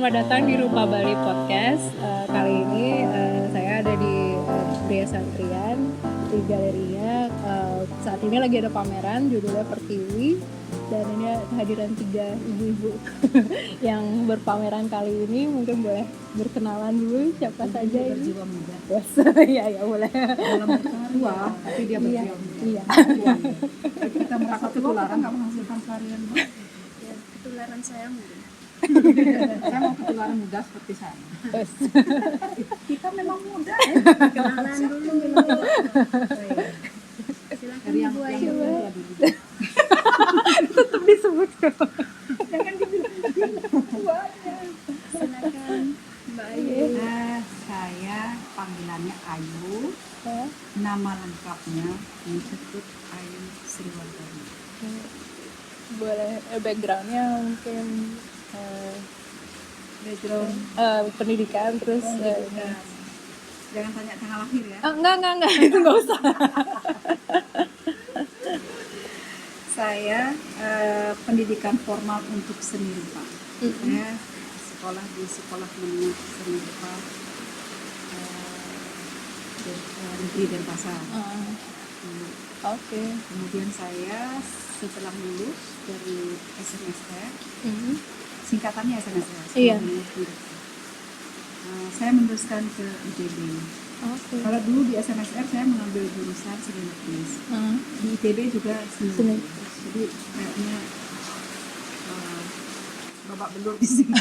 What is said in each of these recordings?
selamat datang di Rupa Bali Podcast. Kali ini saya ada di Gria Santrian di galerinya. Saat ini lagi ada pameran judulnya Pertiwi, dan ini kehadiran 3 ibu-ibu yang berpameran kali ini. Mungkin boleh berkenalan dulu siapa saja ini. Berjiwa muda. Yes. Ya boleh. Dalam tua, tapi dia berjiwa muda. Iya. Kita merasa ketularan nggak menghasilkan varian. Ya, ketularan saya mungkin. Saya mau ketularan muda seperti saya. Yes. Kita memang muda. Kenalan dulu. Silakan Dari yang Ibu yang Ayu. tua dulu. Tetap disebut. Jangan dibilang tuanya. Silakan Mbak Ayu. Saya panggilannya Ayu. Nama lengkapnya disebut Ayu Sriwardani. Boleh backgroundnya mungkin Background. Pendidikan terus Jangan tanya tanggal lahir ya. enggak itu enggak usah. Saya pendidikan formal untuk seni rupa. Saya sekolah di sekolah menengah seni rupa negeri Denpasar. Oke. Kemudian saya setelah lulus dari SMSR, singkatannya SMSR. Iya. Saya meneruskan ke ITB. Oke. Kalau dulu di SMSR saya mengambil jurusan seni lukis. Di ITB juga seni Seni. lukis. Jadi kayaknya babak belur di sini.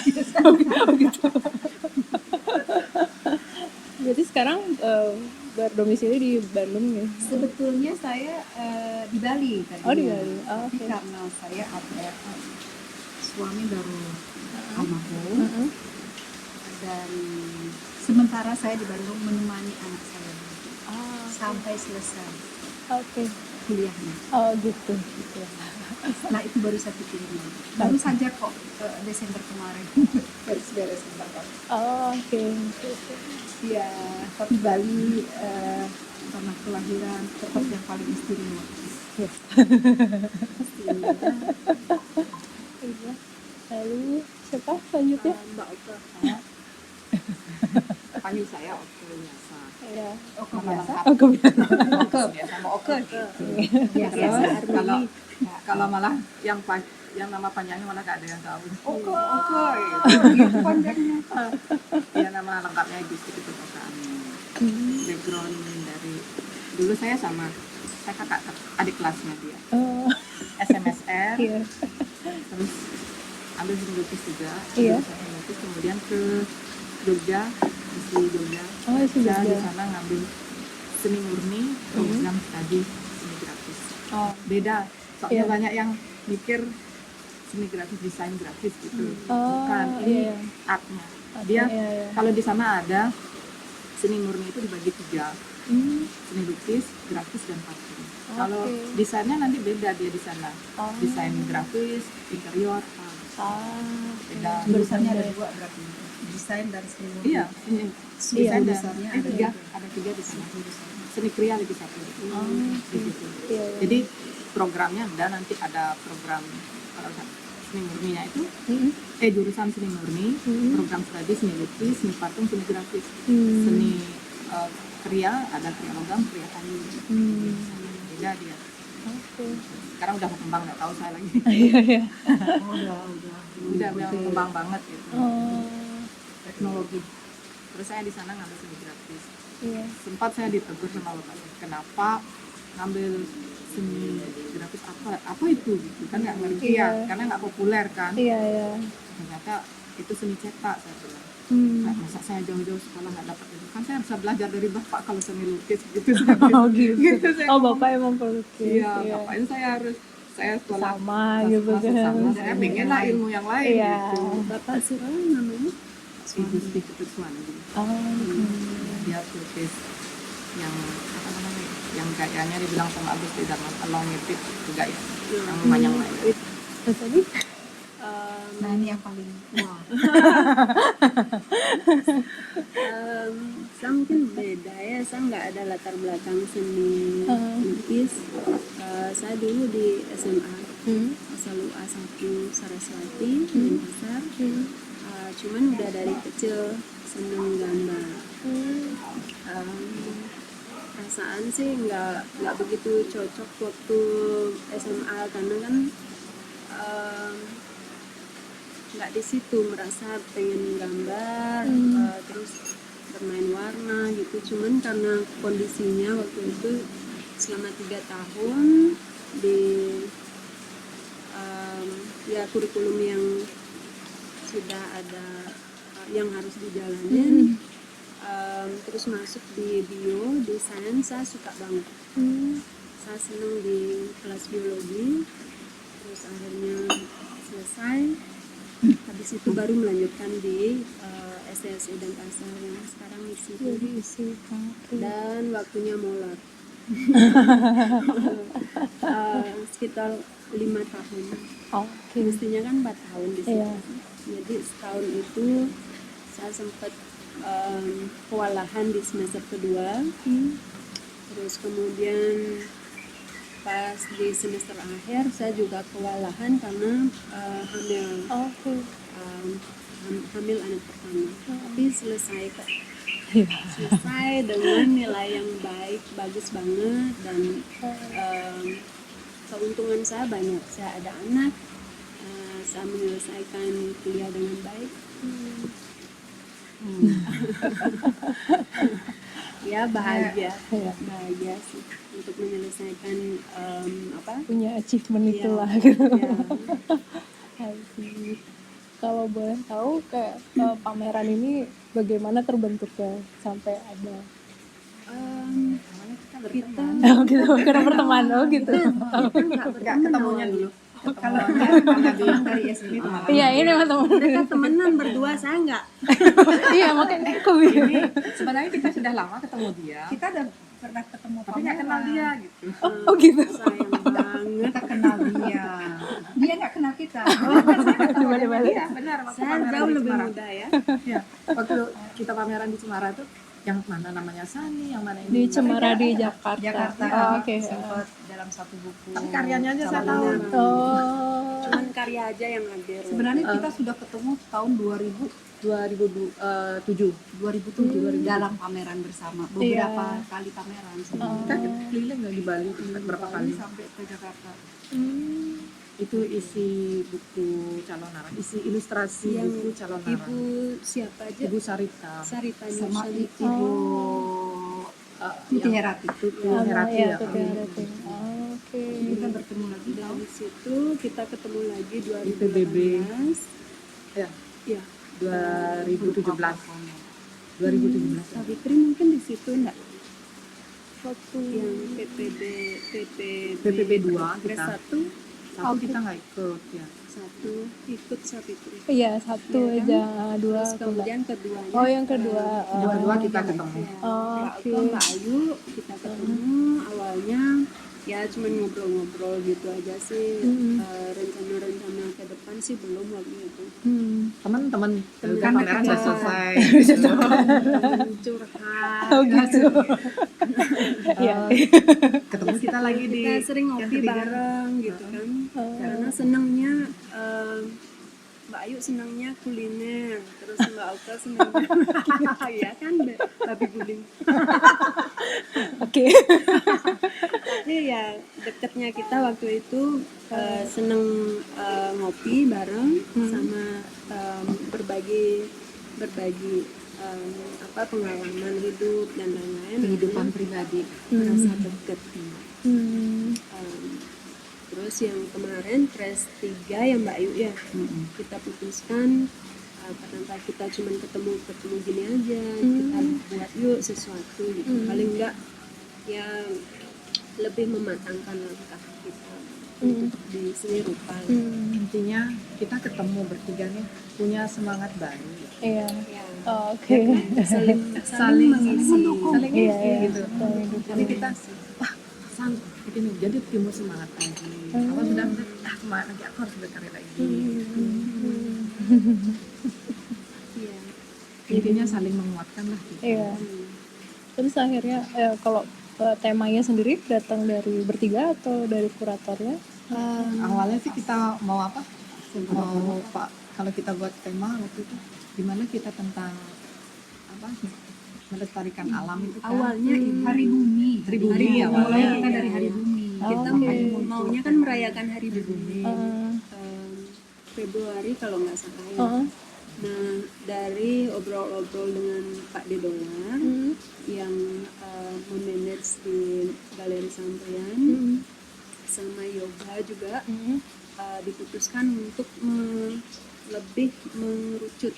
Oh gitu. Jadi sekarang berdomisili di Bandung ya? Sebetulnya saya di Bali tadi. Oh, di Bali. Oh, Tapi oke. karena saya ada suami baru almarhum, dan sementara saya di Bandung menemani anak saya sampai selesai Oke. kuliahnya. Oh gitu. Setelah itu baru saya pikirin. Baru saja kok Desember kemarin beres-beres tentang. Oh, oke. Ya, tapi Bali tanah kelahiran tempat yang paling istimewa. Yes. Iya. Lalu siapa selanjutnya? Mbak Oka. Panggil saya Oke biasa. Iya. Oke biasa. Oh kebiasaan. Oke biasa mau Oke. Biasa Kalau malah yang nama panjangnya malah gak ada yang tahu. Oke. Itu panjangnya. Ya nama lengkapnya Gusti Ketukaan. Background dari dulu saya kakak adik kelasnya dia. Oh, SMSR. iya. Terus ambil seni lukis juga. Iya. Seni lukis, kemudian ke Jogja, di Jogja. Oh, itu Saya di Jogja. sana ngambil seni murni, program studi seni grafis. Oh. Beda, soalnya Iya. banyak yang mikir seni grafis, desain grafis gitu. Oh, Bukan, ini iya. artnya. Oke, Dia iya. kalau di sana ada seni murni itu dibagi 3, seni lukis, grafis, dan patung. Kalau desainnya nanti beda dia di sana. Oh. Desain grafis, interior, beda. Jurusannya ada 2 berarti. Desain dan seni murni. Iya, ini Iya, desain dan jurusannya ada tiga di sana. Seni kriya lagi satu. Begitu. Iya. Jadi programnya nanti ada program kalau seni murninya itu jurusan seni murni, program studi seni lukis, seni patung, seni grafis, seni kriya, ada kriya logam, kriya kayu. Beda dia. Oke. Sekarang udah berkembang, nggak tahu saya lagi. Iya. udah berkembang banget gitu. Oh, Teknologi. Terus saya di sana ngambil seni grafis. iya. Sempat saya ditegur sama bapaknya, kenapa ngambil seni grafis, apa itu gitu kan, nggak ngerti Iya. ya, karena nggak populer kan. Iya, iya. Ternyata itu seni cetak, saya bilang. Masa saya jauh-jauh sekolah nggak dapat itu, kan saya bisa belajar dari bapak kalau seni lukis gitu. Oh gitu. saya Oh, ngomong. Bapak emang pelukis. Iya, bapaknya saya sekolah Sama gitu kan. sama, saya pengen lah ilmu yang lain Iya. gitu. Bapak siapa namanya? Gusti Ketuaan gitu. Dia pelukis yang apa namanya, yang kayaknya dibilang sama Agus di dalam along mirip juga ya, yang lumayan lain. Terus tadi? Nah ini yang paling wah. Saya mungkin beda ya, saya nggak ada latar belakang seni lukis. Saya dulu di SMA asal UA 1 Saraswati Denpasar. cuman udah dari kecil seneng gambar. Perasaan sih nggak begitu cocok waktu SMA karena kan nggak di situ merasa pengen gambar, terus bermain warna gitu. Cuman karena kondisinya waktu itu selama 3 tahun di ya kurikulum yang sudah ada yang harus dijalanin, terus masuk di bio, di sains, saya suka banget. Saya seneng di kelas biologi, terus akhirnya selesai. Habis itu baru melanjutkan di STSI dan pasar yang sekarang isi. Dan waktunya molor. Sekitar 5 tahun. Mestinya kan 4 tahun di situ. Jadi setahun itu saya sempat kewalahan di semester kedua. Terus kemudian pas di semester akhir saya juga kewalahan karena hamil anak pertama. Tapi selesai kok. Selesai dengan nilai yang baik, bagus banget, dan keuntungan saya banyak. Saya ada anak, saya menyelesaikan kuliah dengan baik. Ya bahagia sih untuk menyelesaikan punya achievement ya, itulah gitu. ya. Kalau boleh tahu kayak pameran ini bagaimana terbentuknya sampai ada? Kita Gitu, karena pertemanan gitu. Nggak ketemunya dulu. Ketemunya karena dia dari SD teman. Iya, ini teman. mereka temenan berdua, saya enggak. Iya, makanya kok begini. Sebenarnya kita sudah lama ketemu dia. Kita udah pernah ketemu Tapi nggak kenal dia gitu. Oh gitu. Sayang banget. kita kenal dia nggak kenal kita. Balik-balik. Iya benar. Waktu Saya pameran jauh di lebih Cemara. muda ya. Iya. Waktu kita pameran di Cemara tuh yang mana namanya Sani, yang mana Di ini. Cemara di Jakarta. Jakarta Oh, oke. sempat dalam satu buku. Tapi karyanya aja saya Sama tahu. Luna. Oh. Cuman karya aja yang hadir. Sebenarnya kita sudah ketemu tahun 2007. 2007 dalam pameran bersama. Beberapa kali pameran sebenarnya. Kita keliling nggak di Bali berapa kali. Sampai ke Jakarta. Itu isi buku calon narang, isi ilustrasi Yang buku calon Ibu narang. siapa aja? Ibu Sarita. Sarita Sama Nursan. Ibu Tuti Herati. Tuti Oh, Herati iya, ya. Tuti Herati. Oke. Kita bertemu lagi Dari situ kita ketemu lagi PBB. 2018. Ya, Ya, 2017. 2017. Savitri mungkin di situ enggak? Waktu Yang PPB 2 Kres kita. 1 Kita nggak ikut ya. ikut Savitri. iya, satu Iya kan? aja, dua Terus aku nggak. kemudian keduanya. Oh, yang kedua. Yang kedua kita ketemu. Ya, Oh, waktu oke. Mbak Ayu kita ketemu awalnya ya cuman ngobrol-ngobrol gitu aja sih. Rencana-rencana ke depan sih belum waktu itu. Teman-teman Teman kan pameran dekat. udah selesai. Curhat. Oh gitu. Iya. Ketemu kita lagi di Kita sering yang ngopi ketiga. bareng gitu kan. Karena senangnya Mbak Ayu senangnya kuliner, terus Mbak Auka senangnya ya kan babi guling. Oke. Tapi ya deketnya kita waktu itu seneng ngopi bareng sama berbagi pengalaman hidup dan lain-lain. kehidupan pribadi. Merasa deket. Hmm. Terus yang kemarin Kres 3 yang Mbak Ayu ya, kita putuskan karena kita cuma ketemu gini aja, kita buat yuk sesuatu gitu. Paling enggak ya lebih mematangkan langkah kita untuk di seni rupa. Intinya kita ketemu bertiga nih punya semangat baru. Iya. Ya, Oh, oke. saling mengisi. Saling Iya, ngisi iya. gitu. Jadi kita wah begini jadi timbul semangat lagi. Kalau sudah semangat lagi aku harus berkarya lagi. Iya. Intinya saling menguatkan lah gitu. Iya. Terus akhirnya kalau temanya sendiri datang dari bertiga atau dari kuratornya? Awalnya sih kita mau apa? Mau Pak kalau kita buat tema waktu itu Dimana kita tentang apa melestarikan alam itu kan Awalnya ibu. Hari bumi. Hari bumi Hari awalnya. Mulai bumi. kita dari hari bumi. Kita maunya kan merayakan hari bumi. Februari kalau nggak salah ya. Nah, dari obrol-obrol dengan Pak Dedola yang memanage di Galeri Sampean sama yoga juga diputuskan untuk lebih mengerucut.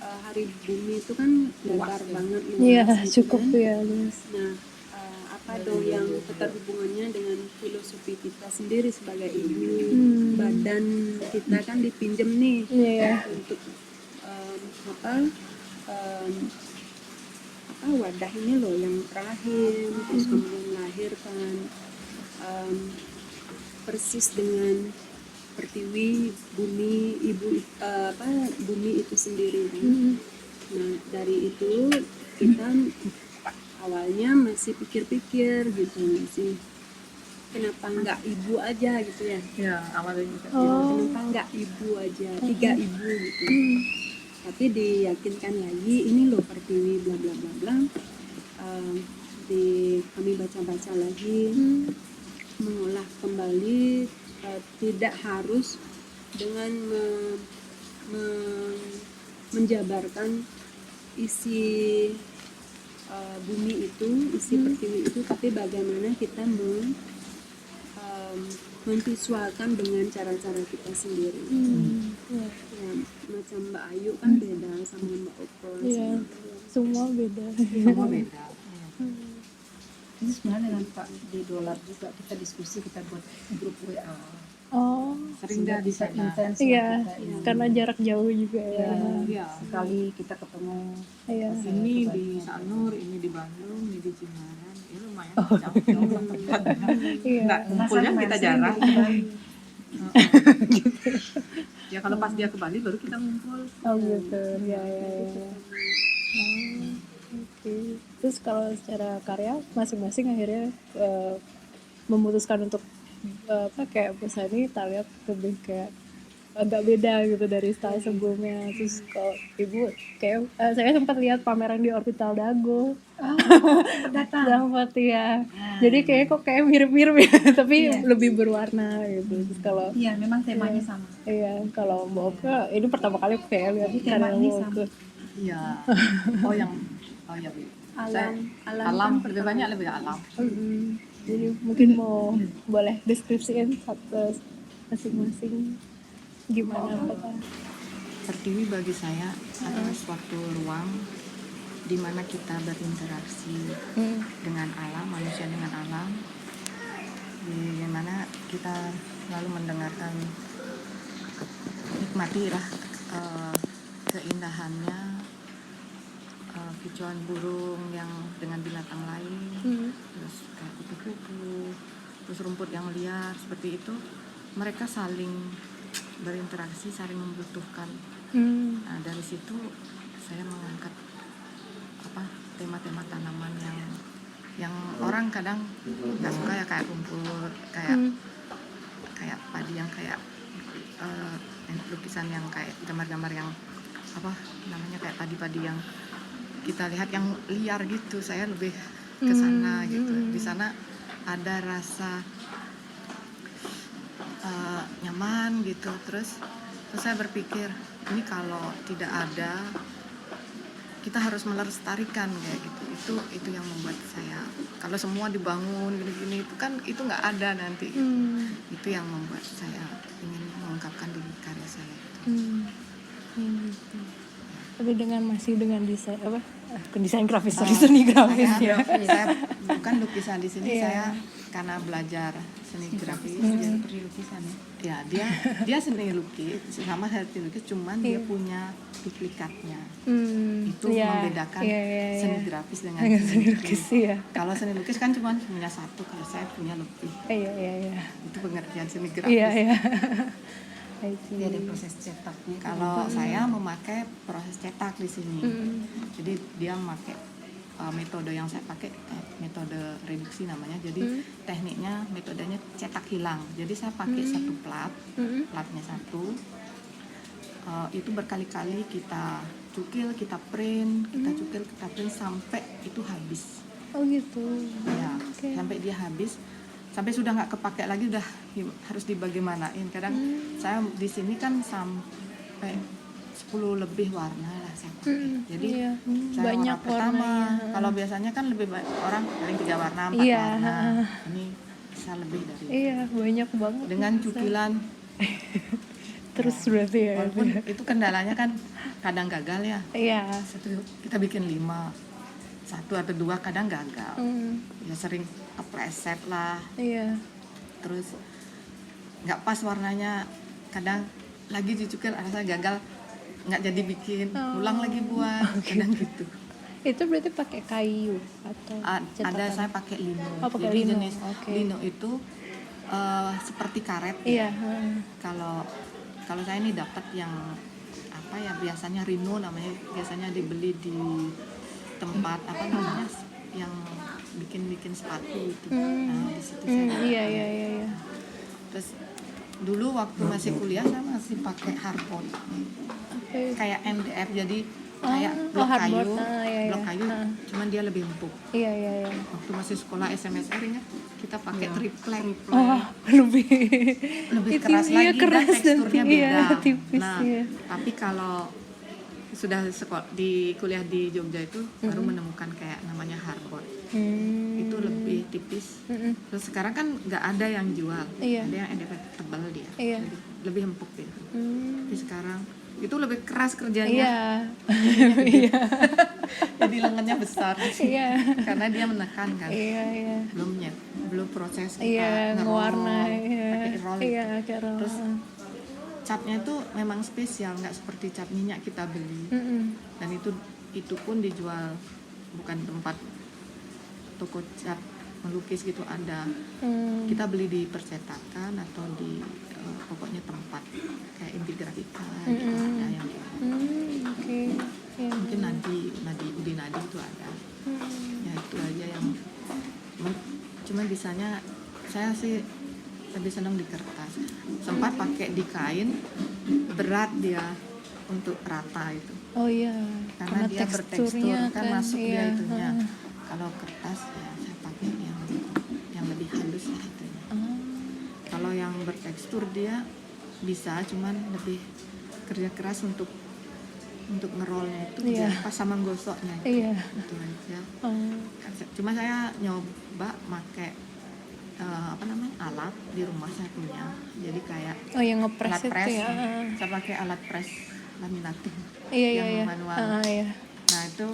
Hari bumi itu kan lebar banget Iya, luas gitu cukup kan. ya, Luis. Nah, apa dong yang keterhubungannya dengan filosofi kita sendiri sebagai ibu, badan kita kan dipinjam nih Iya. untuk wadah ini loh yang rahim, terus kemudian melahirkan persis dengan pertiwi bumi ibu bumi itu sendiri kan. Nah dari itu kita awalnya masih pikir-pikir gitu, masih kenapa nggak ibu aja gitu ya, Ya, awalnya juga. kenapa nggak ibu aja, 3 ibu gitu. Tapi diyakinkan lagi ini loh pertiwi bla bla bla bla. Kami baca-baca lagi, mengolah kembali, tidak harus dengan menjabarkan isi bumi itu, isi pertiwi itu, tapi bagaimana kita memvisualkan dengan cara-cara kita sendiri. Ya, macam Mbak Ayu kan beda sama Mbak Opol. Iya. Semua beda. Semua beda. Ini sebenarnya dengan Pak Dedola juga kita diskusi, kita buat grup WA. Oh, Sering Sehingga dah bisa bisa intens lah iya. kita ini. Karena jarak jauh juga ya. Iya. Sekali kita ketemu. Iya. Ini di Sanur, ini di Bandung, ini di Cimaran. Ya lumayan jauh-jauh tempatnya. Iya. Nggak, ngumpulnya kita jarang. Ya kalau pas dia ke Bali baru kita ngumpul. Oh gitu. Ya, ya, ya. Oke. Terus kalau secara karya masing-masing akhirnya memutuskan untuk kayak pesan ini kita lihat lebih kayak agak beda gitu dari style sebelumnya. Terus kalau ibu kayak saya sempat lihat pameran di Orbital Dago. Sempat ya. Jadi kayak mirip-mirip ya, tapi lebih berwarna gitu. Terus kalau Iya, memang temanya sama. iya, kalau Mbak Oke ini pertama kali kayak lihat Jadi tema karya ini Mbak sama. Oke. Iya. Oh ya Bu. Alam lebih banyak lebih alam. Jadi mungkin mau boleh deskripsiin satu masing-masing gimana apa? Pertiwi bagi saya adalah suatu ruang di mana kita berinteraksi dengan alam, manusia dengan alam, di mana kita selalu mendengarkan, nikmatilah keindahannya, kicauan burung yang dengan binatang lain, terus kayak kupu-kupu, terus rumput yang liar seperti itu. Mereka saling berinteraksi, saling membutuhkan. Nah, dari situ saya mengangkat tema-tema tanaman yang orang kadang nggak suka ya, kayak rumput, kayak padi yang kayak lukisan yang kayak gambar-gambar yang kayak padi-padi yang kita lihat yang liar gitu. Saya lebih ke sana gitu. Di sana ada rasa nyaman gitu. Terus saya berpikir ini kalau tidak ada, kita harus melestarikan kayak gitu. Itu yang membuat saya, kalau semua dibangun gini-gini itu kan itu nggak ada nanti. Itu yang membuat saya ingin mengungkapkan di karya saya. Tapi masih dengan desain desain grafis, seni grafis ya. Saya bukan lukisan di sini. Iya. Saya karena belajar seni grafis, Seperti lukisan ya. ya dia seni lukis sama saya seni lukis, cuman dia punya duplikatnya. Itu membedakan seni grafis dengan seni lukis. Iya. Kalau seni lukis kan cuma punya satu, kalau saya punya lebih. Iya. Itu pengertian seni grafis. Iya. Dia ada proses cetaknya. Kalau saya memakai proses cetak di sini. Jadi dia memakai metode yang saya pakai, metode reduksi namanya. Jadi tekniknya, metodenya cetak hilang. Jadi saya pakai satu plat, platnya satu. itu berkali-kali kita cukil, kita print, kita cukil, kita print sampai itu habis. Oh gitu. Ya, Oke. sampai dia habis, sampai sudah nggak kepake lagi, udah harus dibagaimanain. Kadang saya di sini kan sampai 10 lebih warna lah saya pakai. Jadi Iya. saya Banyak warna pertama. warnanya. Kalau biasanya kan lebih orang paling 3 warna, 4 Iya, warna. Ini bisa lebih dari itu. Iya, banyak banget. Dengan cukilan. Terus berarti ya. Walaupun itu kendalanya kan kadang gagal ya. Iya. Kita bikin 5, 1 atau 2 kadang gagal. Ya sering kepleset lah. Iya. Terus nggak pas warnanya, kadang lagi dicukil rasanya gagal, nggak jadi bikin, ulang lagi buat, kadang gitu. Itu berarti pakai kayu atau Ada cetakan? saya pakai lino. Oh, pakai Jadi lino. jenis Oke. lino itu seperti karet. Iya. Kalau saya ini dapat yang apa ya, biasanya rino namanya, biasanya dibeli di tempat apa namanya yang bikin sepatu itu. Nah, di situ saya Iya, iya, iya, iya. terus dulu waktu masih kuliah saya masih pakai hardboard Oke. kayak MDF, jadi kayak blok hardboard. kayu, Iya, blok iya. kayu, cuman dia lebih empuk. Iya, iya, iya. Waktu masih sekolah SMSR ya, kita pakai triplek, Oh, lebih lebih itu keras iya, lagi keras dan teksturnya dan iya, beda. tipis, Nah, iya. tapi kalau sudah di kuliah di Jogja itu baru menemukan kayak namanya hardboard. Itu lebih tipis. Terus sekarang kan nggak ada yang jual, Iya. ada yang MDF tebal dia, Iya. lebih empuk dia. Tapi sekarang itu lebih keras kerjanya. Iya. Jadi lengannya besar Iya. karena dia menekan kan. Iya, iya. Belum proses kita Iya, ngerol, ngewarna, iya. pakai roll. Iya, pakai roll. Terus catnya itu memang spesial, nggak seperti cat minyak kita beli. Dan itu pun dijual, bukan tempat toko cat melukis gitu ada. Kita beli di percetakan atau di pokoknya tempat kayak Intigrafika gitu ada yang kayak gitu. Oke. Iya. Mungkin Udi Nadi itu ada. Ya itu aja yang cuman bisanya saya sih lebih senang di kertas. Sempat pakai di kain, berat dia untuk rata itu, Oh iya. karena dia bertekstur teksturnya kan masuk dia iya. itunya. Kalau kertas ya saya pakai yang lebih halus lah itunya. Kalau yang bertekstur dia bisa, cuman lebih kerja keras untuk ngerolnya itu, Iya. pas sama gosoknya itu. Iya. Itu aja. Oh. Cuma saya nyoba pakai alat di rumah saya punya, jadi kayak Oh, yang ngepres alat itu press. ya. Saya pakai alat press laminating Iya, iya, yang iya. manual. Iya. Nah itu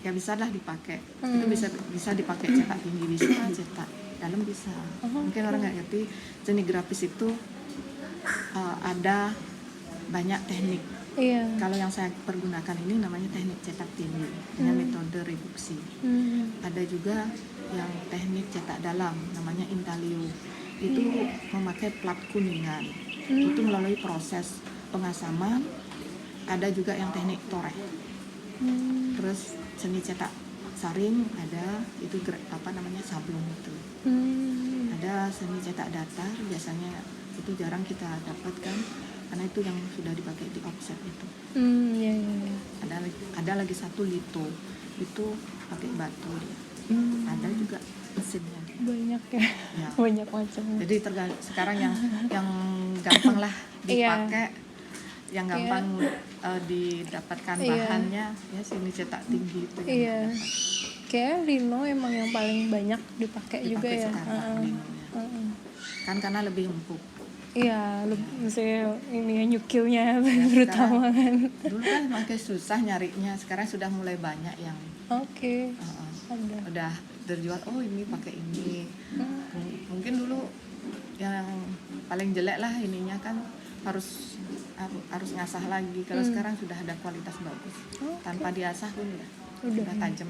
ya bisa lah dipakai. Itu bisa dipakai cetak tinggi, bisa cetak dalam bisa. Mungkin orang nggak ngerti seni grafis itu ada banyak teknik. Iya. Kalau yang saya pergunakan ini namanya teknik cetak tinggi dengan metode reduksi. Ada juga yang teknik cetak dalam namanya intaglio. Itu memakai plat kuningan. Itu melalui proses pengasaman. Ada juga yang teknik toreh. Terus seni cetak saring ada, itu sablon itu. Ada seni cetak datar, biasanya itu jarang kita dapatkan karena itu yang sudah dipakai di offset itu. Iya, iya, iya. Ada lagi satu lito, itu pakai batu dia. Ada juga mesinnya. Banyak ya. Ya. Banyak macam. Jadi sekarang yang gampang lah dipakai, yang gampang didapatkan Iya. bahannya ya sini cetak tinggi itu. Iya. Kayak lino emang yang paling banyak dipakai juga ya. Sekarang linonya. Kan karena lebih empuk. Iya, misalnya ini ya nyukilnya terutama kan. Dulu kan makin susah nyarinya, sekarang sudah mulai banyak yang Oke. Ada. udah terjual. Oh ini pakai ini. Mungkin dulu yang paling jelek lah ininya kan harus ngasah lagi. Kalau sekarang sudah ada kualitas bagus, tanpa diasah pun udah tajam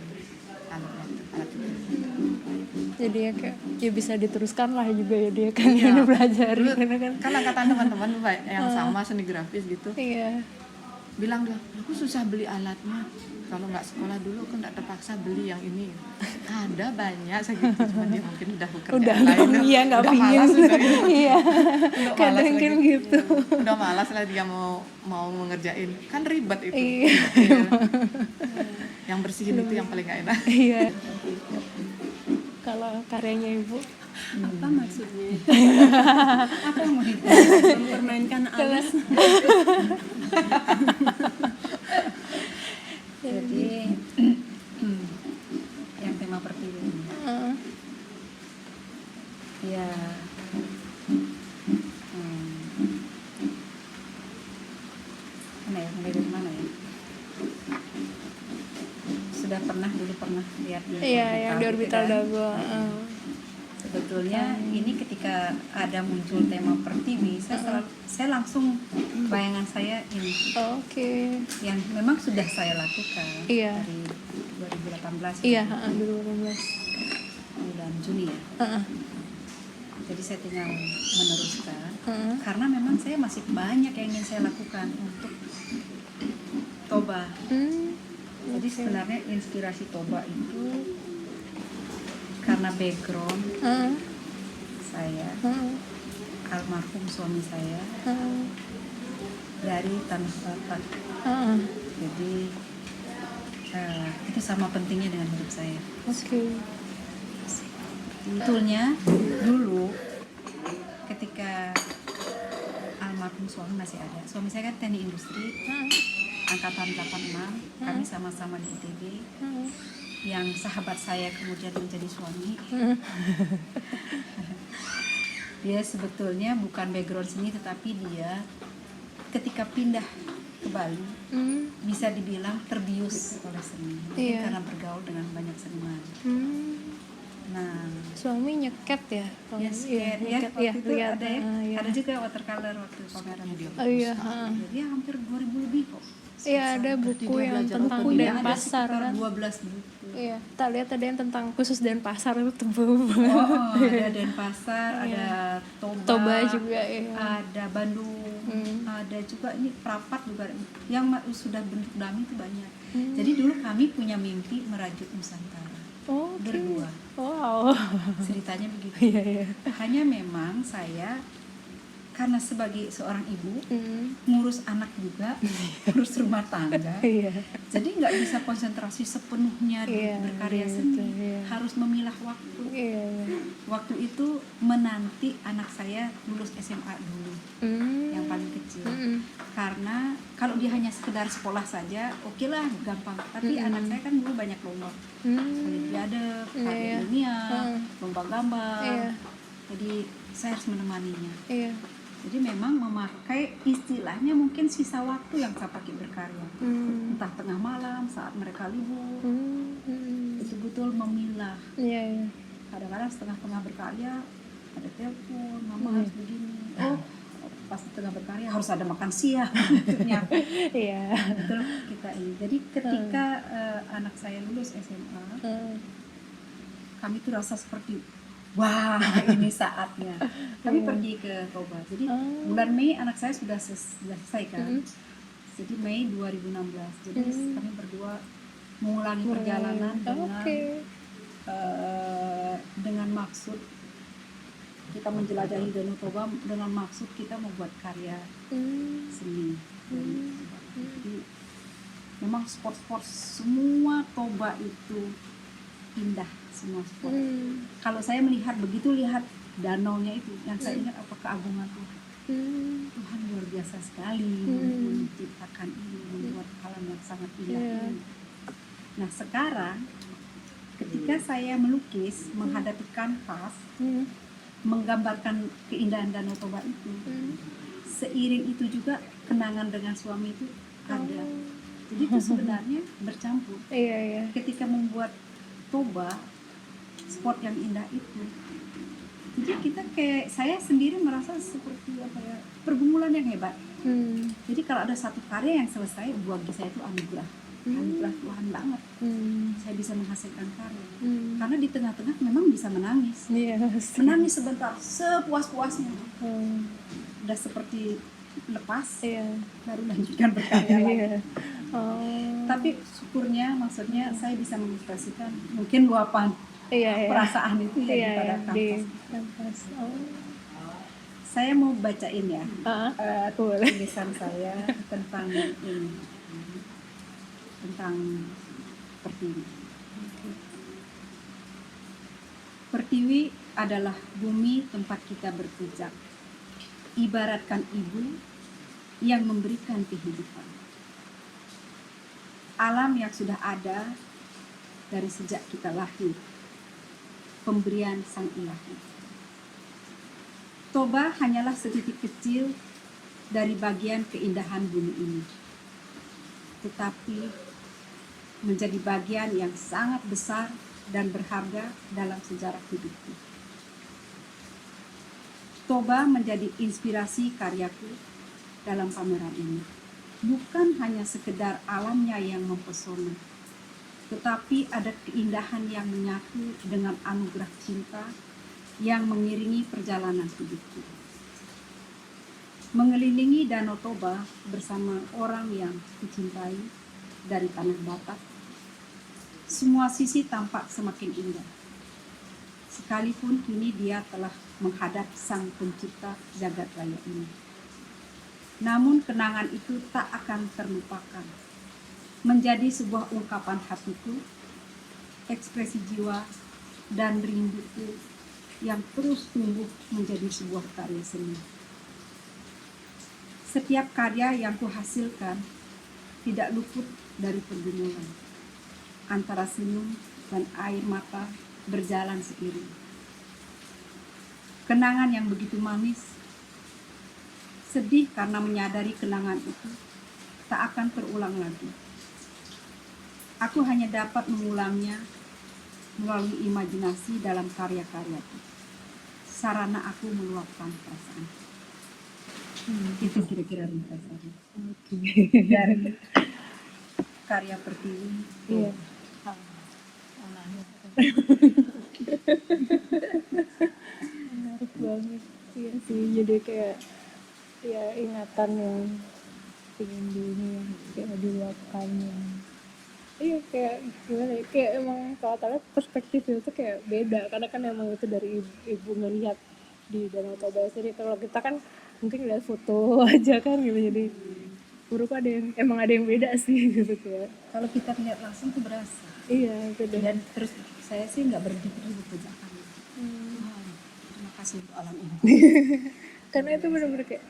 alat itu. Jadi ya kayak ya bisa diteruskan lah juga ya dia kan Iya. ini belajar Dulu karena kan. kan angkatan teman-teman yang sama seni grafis gitu, Iya. bilang dia, aku susah beli alatnya. Kalau nggak sekolah dulu aku nggak terpaksa beli yang ini. Ada banyak segitu, cuman dia mungkin udah bekerja Udah lain. iya nggak Udah pingin. malas udah gitu. Iya. Udah malas Kadang lagi. kan gitu. Udah malas lah dia mau mengerjain, kan ribet itu. Iya. Iya. Yang bersihin itu yang paling nggak enak. Iya. Kalau karyanya ibu, Apa maksudnya? Apa yang mau Mempermainkan kalau alas. Jadi yang tema pertiwi ini ya mana ya, mulai dari mana ya, sudah dulu pernah lihat di iya yang di orbital gitu kan. dago. Sebetulnya ini ketika ada muncul tema pertiwi, saya langsung bayangan saya ini Oke. yang memang sudah saya lakukan Iya. dari 2018 Iya, 2018. bulan Juni ya. Heeh. Jadi saya tinggal meneruskan Heeh. karena memang saya masih banyak yang ingin saya lakukan untuk toba. Jadi sebenarnya inspirasi toba itu karena background saya, almarhum suami saya dari Tanah Batak. Jadi itu sama pentingnya dengan hidup saya. Oke. Sebetulnya dulu ketika almarhum suami masih ada, suami saya kan teknik industri angkatan 86, kami sama-sama di ITB. Yang sahabat saya kemudian menjadi suami. Dia sebetulnya bukan background seni, tetapi dia ketika pindah ke Bali bisa dibilang terbius oleh seni. Mungkin Iya. karena bergaul dengan banyak seniman. Nah, Suami nyeket ya? ya skate ya, nyeket waktu ya, itu lihat. ada ya, Iya. ada juga watercolor waktu pameran itu. Oh iya, Jadi hampir 2000 lebih kok. Iya, ada buku yang tentang Bukunya ada Denpasar sekitar kan. 12 buku. Iya, kita lihat ada yang tentang khusus Denpasar itu tebel Oh, banget. ada Denpasar, ada Toba juga ya. ada Bandung, ada juga ini Prapat juga yang sudah bentuk dummy itu banyak. Jadi dulu kami punya mimpi merajut Nusantara Oh, oke. berdua. Wow. Ceritanya begitu. Iya, iya. Hanya memang saya karena sebagai seorang ibu ngurus anak juga, ngurus rumah tangga. Iya. Jadi nggak bisa konsentrasi sepenuhnya di Iya, berkarya iya, seni. betul, iya. Harus memilah waktu. Iya, iya. Waktu itu menanti anak saya lulus SMA dulu, yang paling kecil. Karena kalau dia hanya sekedar sekolah saja, oke lah, gampang. Tapi anak saya kan dulu banyak lomba, olimpiade, karya Iya. ilmiah, lomba gambar. Iya. Jadi saya harus menemaninya. Iya. Jadi memang memakai istilahnya mungkin sisa waktu yang saya pakai berkarya. Entah tengah malam saat mereka libur, betul-betul memilah. Iya, iya. Kadang-kadang setengah-tengah berkarya ada telepon, mama harus begini. Oh, pas tengah berkarya harus ada makan siang. Maksudnya Iya. betul kita ini. Jadi ketika anak saya lulus SMA, kami tuh rasa seperti wah ini saatnya. Kami pergi ke Toba. Jadi bulan Mei anak saya sudah selesai kan. Jadi Mei 2016. Jadi kami berdua mengulangi perjalanan dengan maksud kita menjelajahi Danau Toba, dengan maksud kita membuat karya seni. Jadi memang spot-spot semua Toba itu indah, semua spot. Kalau saya melihat begitu, lihat danaunya itu, yang saya ingat apa keagungan Tuhan. Tuhan luar biasa sekali menciptakan ini, membuat alam yang sangat indah ini. Nah sekarang ketika saya melukis, menghadapi kanvas, menggambarkan keindahan Danau Toba itu, seiring itu juga kenangan dengan suami itu ada. Jadi itu sebenarnya bercampur. Iya, iya. Ketika membuat Toba, spot yang indah itu, jadi kita kayak saya sendiri merasa seperti apa ya, pergumulan yang hebat. Jadi kalau ada satu karya yang selesai, bagi saya itu anugerah Tuhan banget. Saya bisa menghasilkan karya. Karena di tengah-tengah memang bisa menangis. Iya. Menangis sebentar, sepuas-puasnya. Udah seperti lepas, Iya. baru lanjutkan berkarya lagi. Iya. Oh. Tapi syukurnya, maksudnya saya bisa mengekspresikan mungkin luapan Iya. perasaan itu ya Iya, pada di kanvas. kanvas. Oh. Saya mau bacain ya Boleh. tulisan saya tentang ini, tentang Pertiwi. Pertiwi adalah bumi tempat kita berpijak, ibaratkan ibu yang memberikan kehidupan. Alam yang sudah ada dari sejak kita lahir, pemberian Sang Ilahi. Toba hanyalah setitik kecil dari bagian keindahan bumi ini, tetapi menjadi bagian yang sangat besar dan berharga dalam sejarah hidupku. Toba menjadi inspirasi karyaku dalam pameran ini. Bukan hanya sekedar alamnya yang mempesona, tetapi ada keindahan yang menyatu dengan anugerah cinta yang mengiringi perjalanan hidupku. Mengelilingi Danau Toba bersama orang yang dicintai dari tanah Batak, semua sisi tampak semakin indah. Sekalipun kini dia telah menghadap Sang Pencipta jagat raya ini. Namun kenangan itu tak akan terlupakan. Menjadi sebuah ungkapan hatiku, ekspresi jiwa, dan rinduku yang terus tumbuh menjadi sebuah karya seni. Setiap karya yang kuhasilkan tidak luput dari pergumulan. Antara senyum dan air mata berjalan seiring. Kenangan yang begitu manis, sedih karena menyadari kenangan itu tak akan terulang lagi. Aku hanya dapat mengulangnya melalui imajinasi dalam karya-karyaku. Sarana aku meluapkan perasaan. Itu kira-kira ringkasannya. Dari karya Pertiwi. Iya. Menarik banget. Iya sih, jadi kayak ya ingatan yang ingin di ini yang kayak diluapkan yang iya kayak gimana ya, kayak emang kalau kalian perspektif itu kayak beda karena kan emang itu dari ibu ngelihat di Danau Toba sendiri. Kalau kita kan mungkin lihat foto aja kan gitu, jadi menurutku ada yang emang ada yang beda sih gitu kayak Kalau kita lihat langsung tuh berasa. iya beda. Dan terus saya sih nggak berhenti bekerjakan. Terima kasih untuk alam ini. Karena itu benar-benar kayak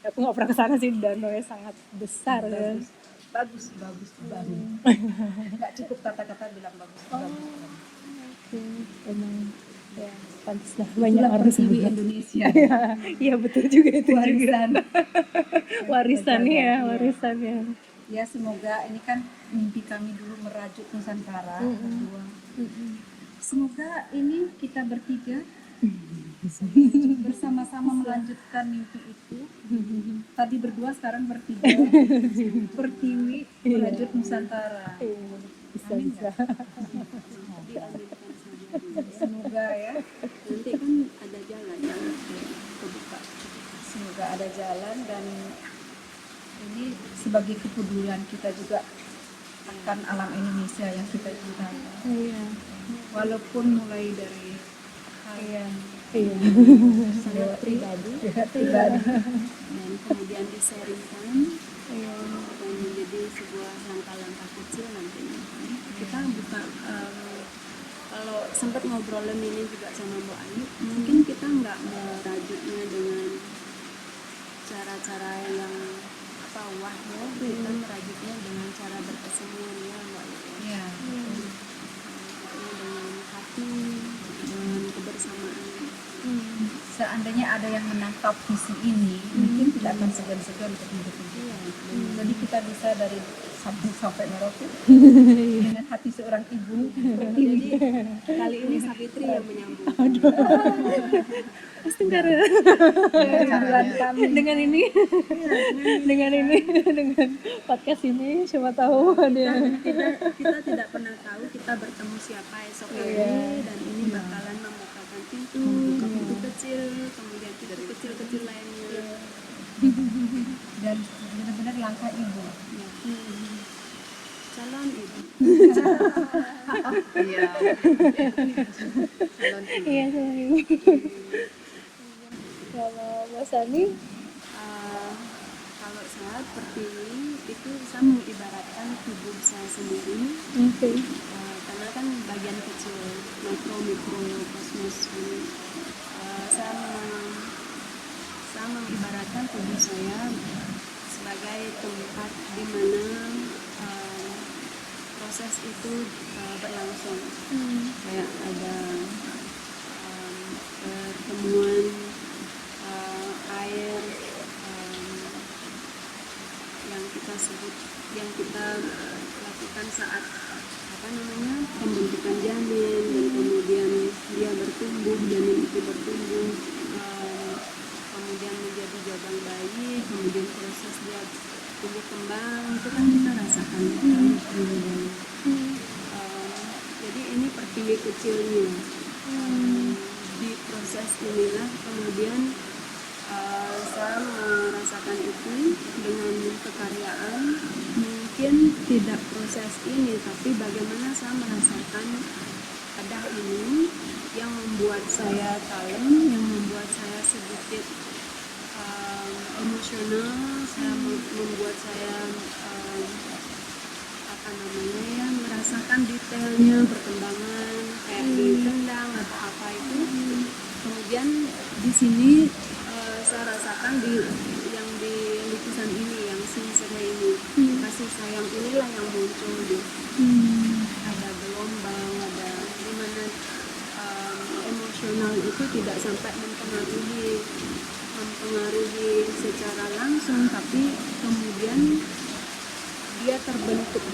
aku nggak pernah kesana sih, danaunya sangat besar kan. Bagus banget. Nggak cukup kata-kata bilang bagus. Oke, emang ya pantas lah banyak Itulah harus Pertiwi Indonesia. iya betul juga itu Warisan. warisannya ya warisannya. Ya semoga ini kan mimpi kami dulu merajut Nusantara berdua. Semoga ini kita bertiga bersama-sama melanjutkan mimpi itu. Tadi berdua, sekarang bertiga. Pertiwi merajut Nusantara. Amin Bisa Semoga ya. Nanti kan ada jalan yang kebuka. Semoga ada jalan dan ini sebagai kepedulian kita juga akan alam Indonesia yang kita cintai. iya Walaupun mulai dari hal yang iya Sangat pribadi pribadi. dan kemudian diseringkan iya dan menjadi sebuah langkah-langkah kecil nantinya. Kita buka kalau sempat ngobrolin ini juga sama Bu Ayu, mungkin kita nggak merajutnya dengan cara-cara yang wah ya, kita merajutnya dengan cara berkesenian ya Mbak Ayu. Ya. Dengan hati, dengan kebersamaan. Seandainya ada yang menangkap visi ini, mungkin tidak akan segan-segan untuk mendukung kita. Jadi kita bisa dari Sabtu sampai Merauke dengan hati seorang ibu. Jadi kali ini Savitri yang menyambung. pasti karena Rinduan kami. dengan ini dengan podcast ini siapa tahu ada kita tidak pernah tahu kita bertemu siapa esok hari dan ini bakalan membukakan pintu kecil, kemudian pintu kecil-kecil lainnya. dan benar-benar langkah ibu. Ya. Calon ibu. Iya. Calon ibu. Iya sorry. Kalau Mas Sani, Kalau saya Pertiwi itu saya mengibaratkan tubuh saya sendiri, oke. karena kan bagian kecil makro mikro kosmos ini. Saya mengibaratkan tubuh saya sebagai tempat di mana proses itu berlangsung. Kayak ada pertemuan air yang kita sebut, yang kita lakukan saat pembentukan janin, dan kemudian dia bertumbuh, janin itu bertumbuh, kemudian menjadi jabang bayi, kemudian proses dia tumbuh kembang, itu kan kita rasakan jadi ini Pertiwi kecilnya. Di proses inilah kemudian saya merasakan itu dengan kekaryaan. Mungkin tidak proses ini, tapi bagaimana saya merasakan pada ini yang membuat saya kalem, yang membuat saya sedikit emosional, membuat saya merasakan detailnya perkembangan kayak ditendang atau apa itu. Kemudian di sini saya rasakan yang di lukisan ini, yang sincere ini, kasih sayang inilah yang muncul di ada gelombang, ada dimana emosional itu tidak sampai mempengaruhi secara langsung, tapi kemudian dia terbentuk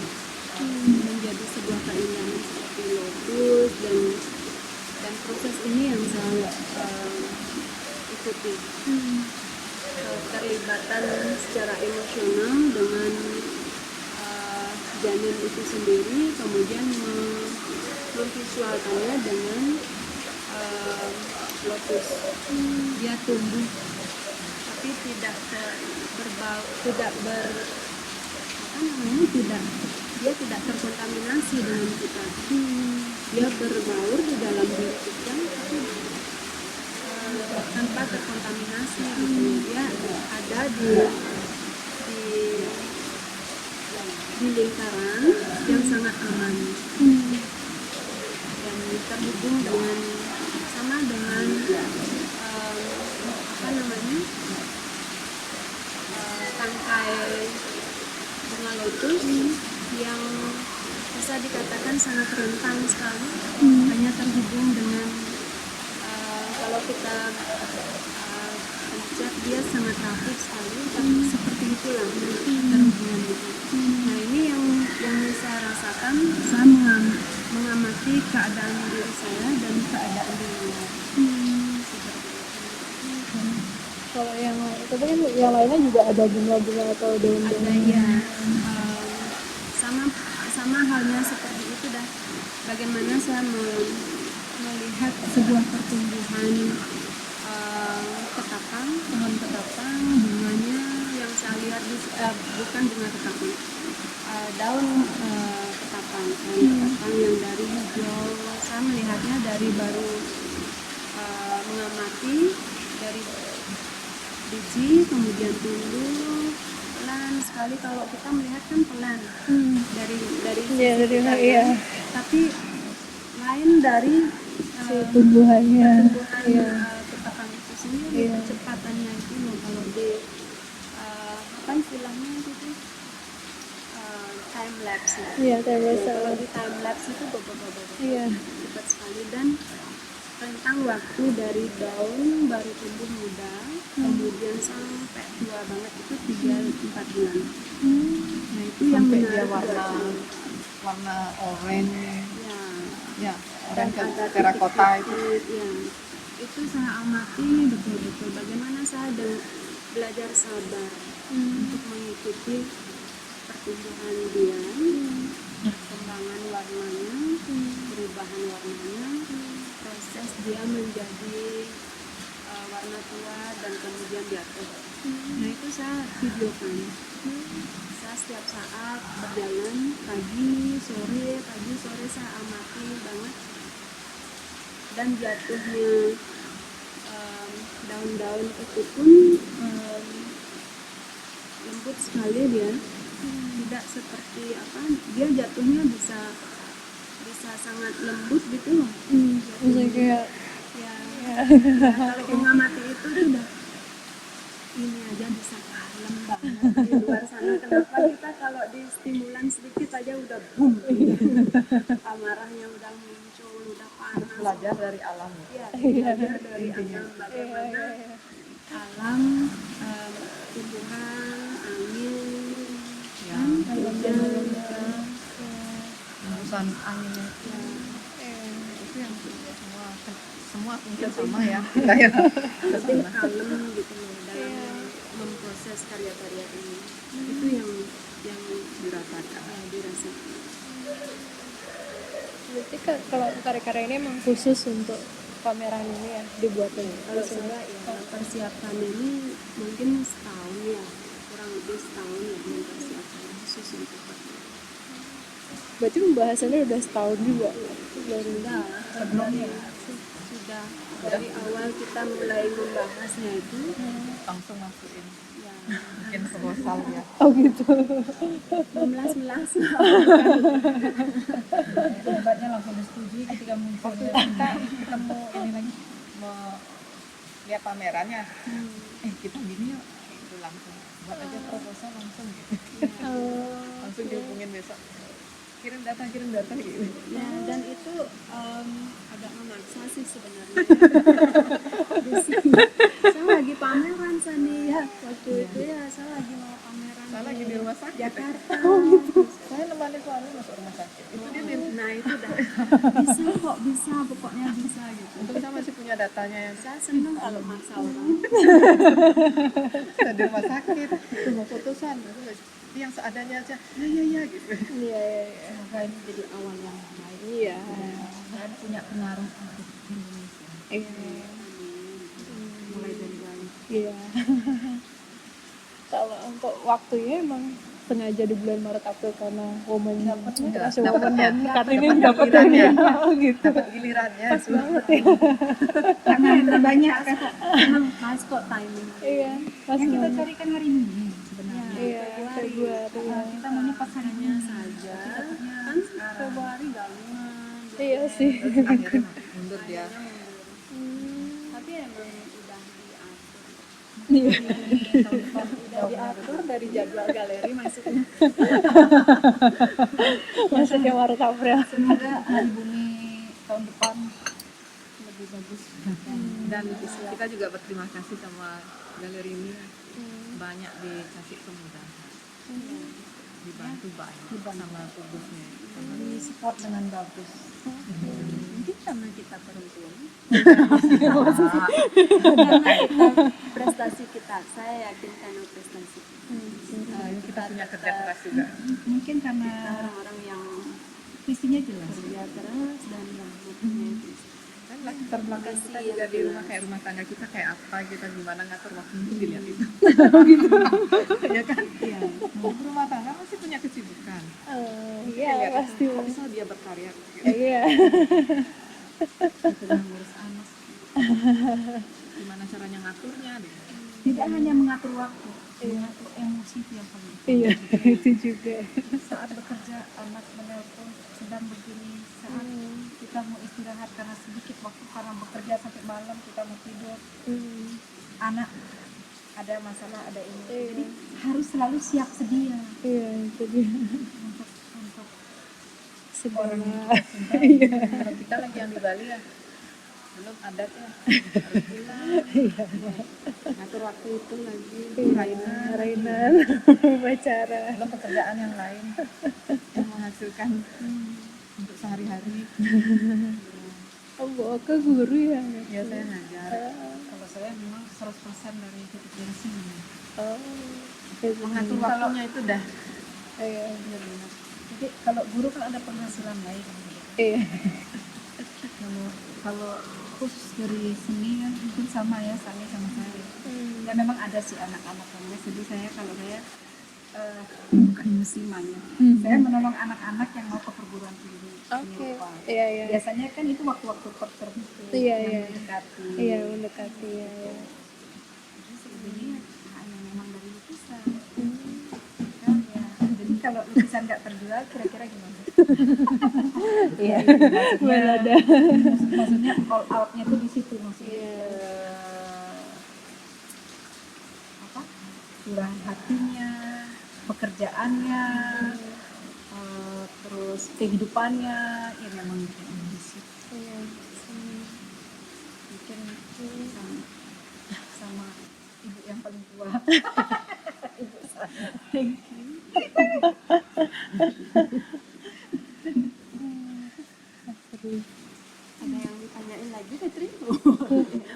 menjadi sebuah keindahan seperti lotus, dan proses ini yang saya ikuti. Keterlibatan secara emosional dengan janin itu sendiri, kemudian memvisualkannya dengan lotus. Dia tumbuh tapi tidak dia tidak terkontaminasi dengan kita. Dia berbaur di dalam diri kita tapi tanpa terkontaminasi gitu. Dia ada di lingkaran yang sangat aman dan terhubung dengan tangkai bunga lotus yang bisa dikatakan sangat rentan sekali, hanya terhubung dengan kalau kita pencet dia sangat rapid sekali, tapi seperti itulah terhubungan itu. Nah ini yang saya rasakan, saya mengamati keadaan diri saya dan keadaan di luar. Kalau yang tapi kan yang lainnya juga ada bunga-bunga atau daun-daun. Ada ya, sama halnya seperti itu dah. Bagaimana saya melihat sebuah pertumbuhan pohon ketapang, bunganya yang saya lihat bukan bunga ketapang, daun ketapang yang dari hijau. Saya melihatnya dari baru mengamati dari biji, kemudian tumbuh pelan sekali. Kalau kita melihat kan pelan dari tapi lain dari tumbuhannya. ketapang itu sendiri, kecepatannya itu loh. Kalau di apa istilahnya itu time lapse ya. Iya, terbiasa. Kalau di time lapse itu cepat sekali, dan rentang waktu dari daun baru tumbuh muda kemudian sampai tua banget itu 3-4 bulan. Nah itu yang Sampai menarik dia buat warna oranye, ya, dan ada terakota itu. titik-titik, ya. Itu saya amati betul-betul bagaimana saya belajar sabar untuk mengikuti pertumbuhan dia, perkembangan warnanya, perubahan warnanya, proses dia menjadi warna tua dan kemudian jatuh. Nah itu saya videokan. Saya setiap saat berjalan pagi sore saya amati banget, dan jatuhnya daun-daun itu pun lembut sekali dia, tidak seperti dia jatuhnya bisa sangat lembut gitu loh. Maksudnya kayak Ya, ya. kalau mengamati itu udah ini aja bisa kalem banget di luar sana. Kenapa kita kalau di stimulan sedikit aja udah boom, amarahnya udah muncul, udah panas. Belajar dari alam. Ya, belajar dari alam bagaimana alam, tumbuhan, angin, Ya, hujan, hembusan anginnya itu yang semua mungkin sama ya. Kayak penting kalem gitu loh dalam memproses karya-karya ini. Itu yang dirasakan. dirasakan. Berarti kalau karya-karya ini emang khusus untuk pameran ini ya dibuatnya. Kalau saya ya persiapan ini mungkin setahun ya, kurang lebih setahun ya mempersiapkan khusus untuk pameran. Berarti pembahasannya udah setahun juga dari Sebelumnya sudah dari awal kita mulai membahasnya itu Langsung masukin ya bikin proposal ya. oh gitu. memelas-melas. Hebatnya langsung disetujui ketika muncul. Kita ketemu ini lagi mau lihat pamerannya. Kita gini yuk. Itu langsung buat aja proposal langsung gitu. Langsung dihubungin besok. Kirim data gitu. Ya, dan itu agak memaksa sih sebenarnya. Saya lagi pameran Sani ya waktu itu ya, saya lagi mau pameran Saya lagi di rumah sakit. Jakarta. Saya nemani suami masuk rumah sakit. Itu dia di Nah itu udah bisa pokoknya bisa gitu. untung saya masih punya datanya yang Saya seneng kalau maksa orang. saya di rumah sakit. Itu mau putusan. Yang seadanya aja. Ya gitu. Iya. Semoga ini jadi awal yang baik Iya. dan punya pengaruh untuk Indonesia. Iya. Mulai dari Bali. Iya. Kalau untuk waktunya emang sengaja di bulan Maret April karena Women International Women dan Kartini dapat gilirannya. Oh gitu. Dapat gilirannya. Banget ya. Karena yang terbanyak kan Emang pas kok timing. Iya. Pas yang kita banget. cari kan hari Minggu sebenarnya. Iya. Februari. Kita maunya pas hari Hanya Minggu saja kan Februari gabungan. Iya sih. Terus akhirnya mundur dia. Tapi emang udah diatur. Iya. Udah diatur dari jadwal galeri maksudnya. Masuknya Maret April. Semoga hari bumi tahun depan lebih bagus. Dan kita juga berterima kasih sama galeri ini. Banyak dikasih kemudahan. Dibantu banyak sama tugasnya. Di support dengan bagus. Mungkin karena kita perempuan. Karena prestasi kita, saya yakin karena prestasi kita. Kita punya kerja keras juga. Mungkin karena Orang-orang yang visinya jelas. kerja keras dan yang mempunyai visi. Kan latar belakang kita juga di rumah kayak rumah tangga kita kayak apa, kita gimana ngatur waktu itu dilihat itu. Ya kan? Iya. Rumah tangga masih punya kesibukan. Iya pasti. Kok bisa dia berkarya? Gitu. Iya. Itu mengurus anak. Gimana caranya ngaturnya? Gitu. Tidak hanya mengatur waktu, mengatur emosi itu yang paling penting. Iya itu juga. Saat bekerja anak menelpon sedang begini, saat kita mau istirahat karena sedikit waktu karena bekerja sampai malam kita mau tidur, anak ada masalah ada ini, jadi harus selalu siap sedia Iya itu dia. untuk Segala. Kalau kita lagi yang di Bali ya, belum adatnya harus pulang. Ngatur waktu itu lagi. Rainan, pacara. Belum pekerjaan yang lain yang menghasilkan untuk sehari-hari. Oh, bawa ke guru ya? Ya saya ngajar. kalau saya memang 100% dari titik dari sini. Oh, Mengatur waktunya itu dah. iya. Jadi kalau guru kan ada penghasilan lain, Iya. kalau Kalau khusus dari seni ya mungkin sama ya, sama saya. Ya memang ada sih anak-anak yang les. Jadi saya kalau saya bukan musiman ya. Saya menolong anak-anak yang mau ke perguruan tinggi seni Oke. rupa. Iya, iya. Biasanya kan itu waktu-waktu tertentu Iya, yang iya. mendekati. Iya, mendekati ya. Ya. Jadi selebihnya hanya memang dari lukisan. Kan ya. Jadi kalau lukisan nggak terjual kira-kira gimana? Iya. Maksudnya, Ada. maksudnya all out-nya tuh di situ maksudnya. Iya. Apa? Curahan hatinya, pekerjaannya, terus kehidupannya, ya memang di situ. Iya. Mungkin sama, sama ibu yang paling tua. Ibu saya. Ada yang ditanyain lagi Fitri?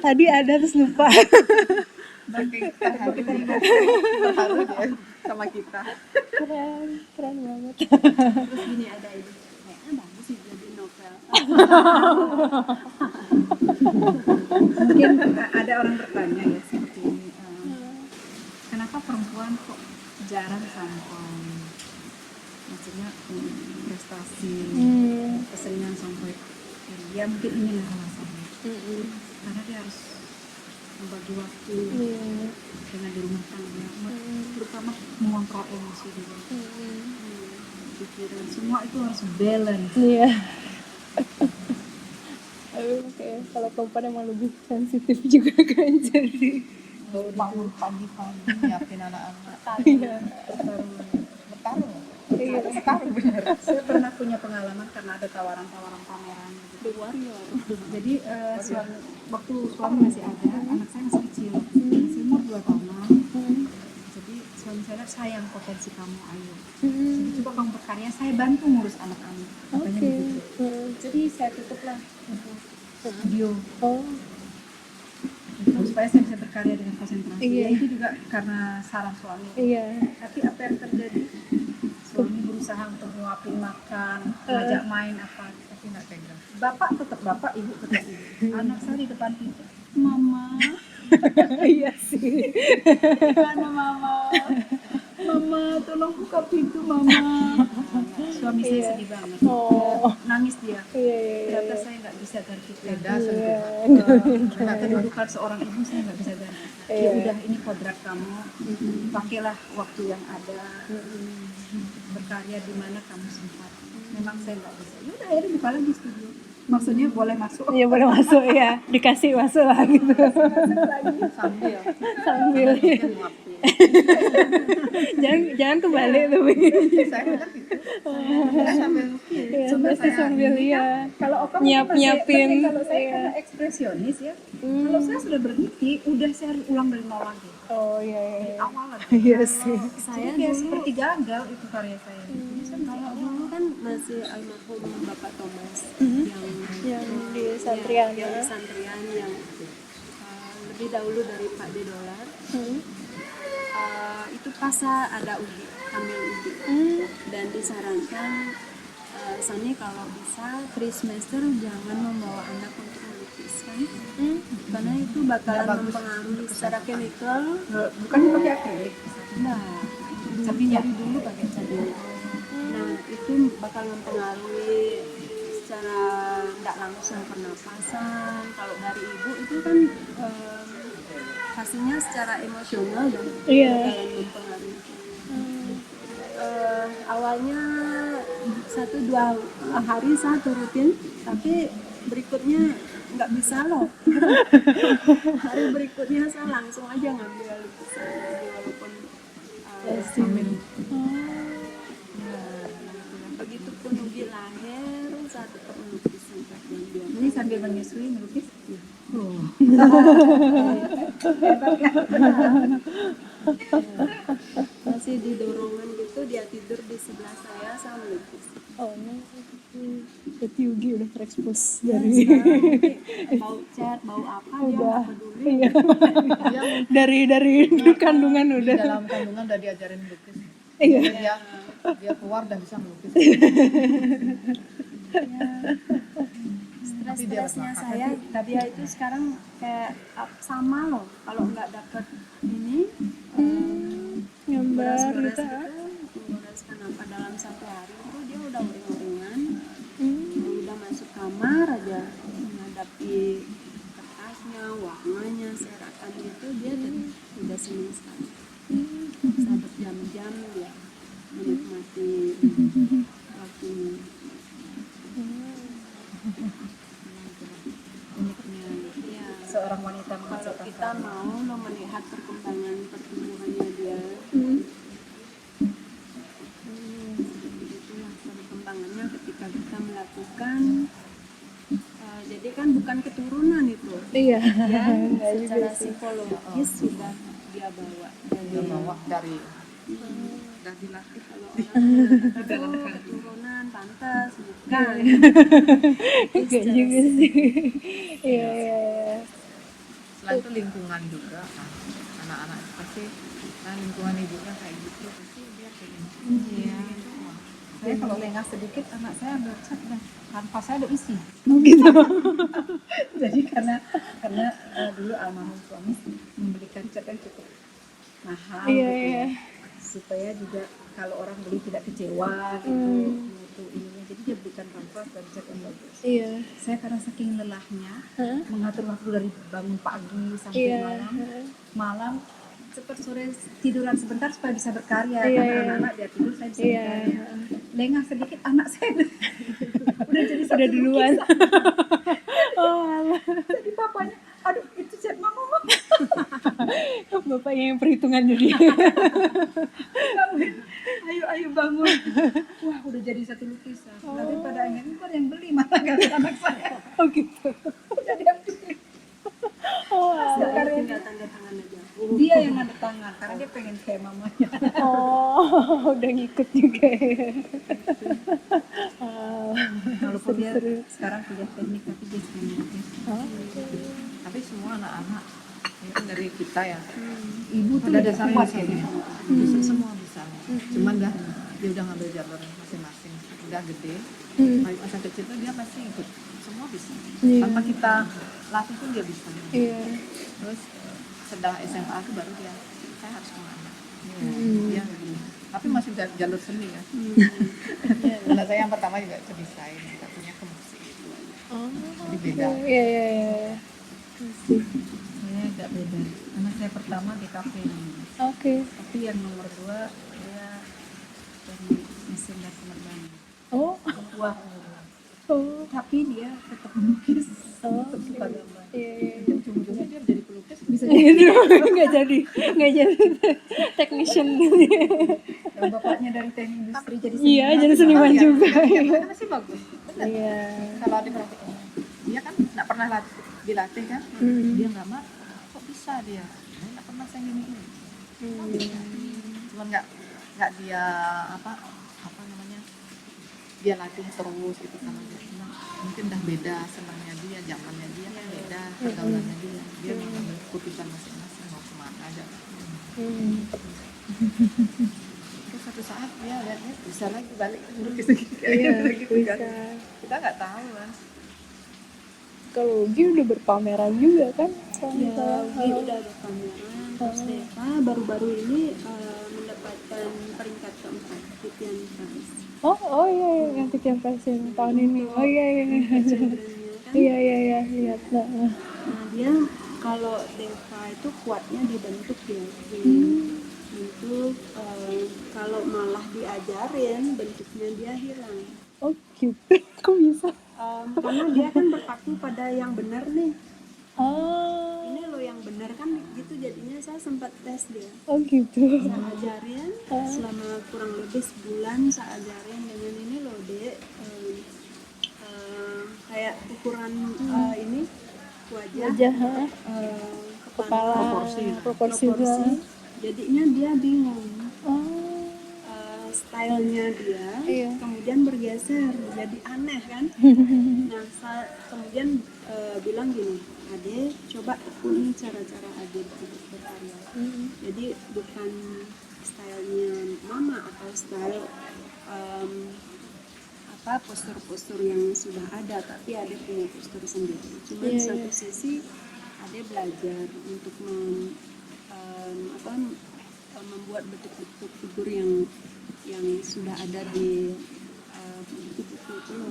Tadi ada terus lupa. Saking terharu dia sama kita. Keren, keren banget. Terus gini ada ini, kayaknya bagus sih jadi novel. Mungkin ada orang bertanya ya seperti ini, kenapa perempuan kok jarang sampai maksudnya prestasi kesenian sampai ya mungkin inilah alasannya karena dia harus membagi waktu Iya. dengan di rumah tangga terutama mengontrol emosi juga pikiran semua itu harus balance. Iya. Oke, kalau perempuan emang lebih sensitif juga kan jadi. bangun pagi-pagi nyiapin anak-anak Iya. bertarung. Iya. Saya pernah punya pengalaman karena ada tawaran-tawaran pameran gitu. Jadi waktu suami masih ada, anak saya masih kecil, masih umur 2 tahunan. Jadi suami saya sayang potensi kamu, ayo. Jadi coba kamu berkarya, saya bantu ngurus anak-anak. Katanya Oke. begitu. Jadi saya tutuplah studio Oh, gitu, supaya saya bisa berkarya dengan konsentrasi. Iya. Ya, itu juga karena saran suami. iya. Tapi apa yang terjadi? Suami berusaha untuk nyuapin makan, ngajak main apa, tapi nggak tega. Bapak tetap bapak, ibu tetap ibu. Anak saya di depan pintu, mama, Iya sih. mana mama, mama, tolong buka pintu mama. Suami saya Iya. sedih banget, Oh. nangis dia. Iya, iya, iya. Ternyata saya nggak bisa gantikan. Beda Iya. sentuhan. Kedudukan seorang ibu saya nggak bisa ganti. Iya. Ya udah, ini kodrat kamu, pakailah waktu yang ada. Berkarya di mana kamu sempat. Memang saya nggak bisa. Ya udah, akhirnya buka lagi studio. Maksudnya boleh masuk. Iya boleh masuk ya, dikasih masuk lah gitu. Sambil Sambil. bikin waktu. jangan kebalik tapi. Saya bilang gitu. Saya sambil lukis. Iya, Sambil pasti saya sambil ya. Kalau Oka Nyiapin. kalau saya Iya. karena ekspresionis ya. Kalau saya sudah berhenti, udah saya ulang dari nol lagi. Oh iya, iya. Awal lagi. Iya sih. Saya Jadi kayak dulu seperti gagal itu karya saya. Jadi saya kalau dulu kan masih almarhum Bapak Thomas Yang di Santrian yang ya. di Santrian yang lebih dahulu dari Pak D. Dolar. Itu pas ada uji, hamil uji, dan disarankan Sani kalau bisa pre-semester jangan membawa anak untuk melukis kan, karena itu bakalan mempengaruhi secara chemical. bukan pakai akrilik. Nah, Sapinya. dari dulu pakai cabai. Nah, itu bakal mempengaruhi secara nggak langsung pernapasan. Kalau dari ibu itu kan hasilnya secara emosional dan Iya. bakalan mempengaruhi. Awalnya 1-2 hari saya turutin, tapi berikutnya nggak bisa loh. Hari berikutnya saya langsung aja ngambil lukisan, jadi walaupun Sambil begitupun Nugi lahir saya tetap melukis sampai dia. ini sambil menyusui melukis. Masih didorongkan gitu, dia tidur di sebelah saya melukis. Oh, berarti Yugi udah terekspos Ya, dari sekarang nanti bau cat, bau apa dia udah. nggak peduli. Iya. dari kandungan Di udah. dalam kandungan udah diajarin melukis. Iya. Dia keluar dan bisa melukis. stres-stresnya saya dia itu sekarang kayak sama loh kalau nggak dapet ini Gambar beres-beres gitu. gitu membereskan apa dalam satu hari itu dia udah uring-uringan udah masuk kamar aja menghadapi kertasnya warnanya serakan itu dia udah seneng sekali bisa berjam-jam dia menikmati waktunya Uniknya ya. seorang wanita Kalau menghasilkan kita karya. mau lo melihat perkembangan pertumbuhannya dia, itulah perkembangannya ketika kita melakukan. Jadi kan bukan keturunan itu, Iya. ya Enggak juga secara sih. psikologis sudah dia bawa. Dia bawa dari udah dilatih. Kalau orang mengatakan keturunan pantas bukan. Enggak juga sih. Iya, iya, iya. selain itu lingkungan juga kan, anak-anak itu pasti lingkungan ibunya kayak gitu pasti dia pengen Iya. Saya kalau lengah sedikit anak saya ambil cat dan kanvas saya udah isi. Gitu. Jadi karena dulu almarhum suami membelikan cat yang cukup mahal Iya, gitu iya. ya. Supaya juga kalau orang beli tidak kecewa gitu mutu ininya. Jadi dia belikan kanvas dan cat yang bagus. Iya. Saya karena saking lelahnya Hah? mengatur waktu dari bangun pagi sampai Iya. malam cepat sore tiduran sebentar supaya bisa berkarya Iya, karena iya. anak-anak dia tidur saya bisa Iya. berkarya. Lengah sedikit anak saya udah jadi Udah satu duluan. lukisan. Oh, alah. Jadi papanya, aduh itu cat mama. Bapaknya yang perhitungan jadi. Ayo bangun. Wah udah jadi satu lukisan. Nanti pada akhirnya bukan yang beli malah ganti anak saya. Oh gitu. Jadi yang beli. Oh, alah. Sekarang tinggal tanda tangan aja. Dia yang ada tangan karena dia pengen kayak mamanya. Oh, udah ngikut juga ya. Walaupun dia sekarang kuliah teknik tapi dia senang melukis. tapi semua anak-anak ini kan dari kita ya Ibu tuh pada udah dasarnya kuat bisa ya. gitu. Bisa semua bisa cuman dah dia udah ngambil jalur masing-masing udah gede masa kecil tuh dia pasti ikut semua bisa Iya. tanpa kita latih pun dia bisa Iya. terus setelah SMA itu baru dia saya harus kemana dia begini tapi masih jalur seni ya anak saya yang pertama juga ke desain satunya ke musik itu aja Oh. jadi beda Iya, iya, iya. Masih. Saya agak beda. Anak saya pertama di kafe namanya. Oke. Tapi yang nomor 2 dia teknik mesin dan penerbangan. Oh. Wah, Oh. tapi dia tetap melukis, Oh. tetap suka gambar. Iya, iya. Ujung-ujungnya dia jadi pelukis bisa Gitu. Nggak jadi technician. Dan bapaknya dari teknik industri jadi Iya, jadi seniman juga. Karena masih bagus benar Iya. kalau diperhatikan dia kan nggak pernah dilatih kan dia nggak mau kok bisa dia nggak pernah saya gini cuman nggak dia apa namanya dia latih terus gitu sama dia cuman mungkin dah beda senangnya dia zamannya dia kan beda pergaulannya dia mengambil keputusan masing-masing mau kemana aja terus suatu saat dia lihatnya bisa lagi balik melukis Iya, gitu kan bisa. kita nggak tahu kan Kalau Ugi udah berpameran juga kan? Kalau Ya, misalnya, udah ada pameran. Terus Deva baru-baru ini mendapatkan peringkat keempat Titian Prize. oh iya, iya, yang Titian Pasien tahun ini. Oh iya, iya. Children-nya kan. Iya, iya, lihat. Nah. Nah, dia kalau Deva itu kuatnya dibentuk dia. Bentuk kalau malah diajarin bentuknya dia hilang. Oh gitu. Kok bisa? Karena dia kan berpaku pada yang benar nih. Oh, Ini loh yang benar kan gitu jadinya saya sempat tes dia. oh gitu. Saya ajarin selama kurang lebih sebulan saya ajarin dengan ini loh dek kayak ukuran ini wajah, Wajah, ha? kepala, proporsi. jadinya dia bingung Oh, stylenya dia Iya. kemudian bergeser jadi aneh kan. Nah saya kemudian bilang gini, Ade coba tekuni cara-cara Ade berkarya. Jadi bukan stylenya mama atau style postur-postur yang sudah ada, tapi ada punya postur sendiri. Cuma di satu sisi ada belajar untuk membuat bentuk-bentuk figur yang sudah ada di buku-buku itu loh.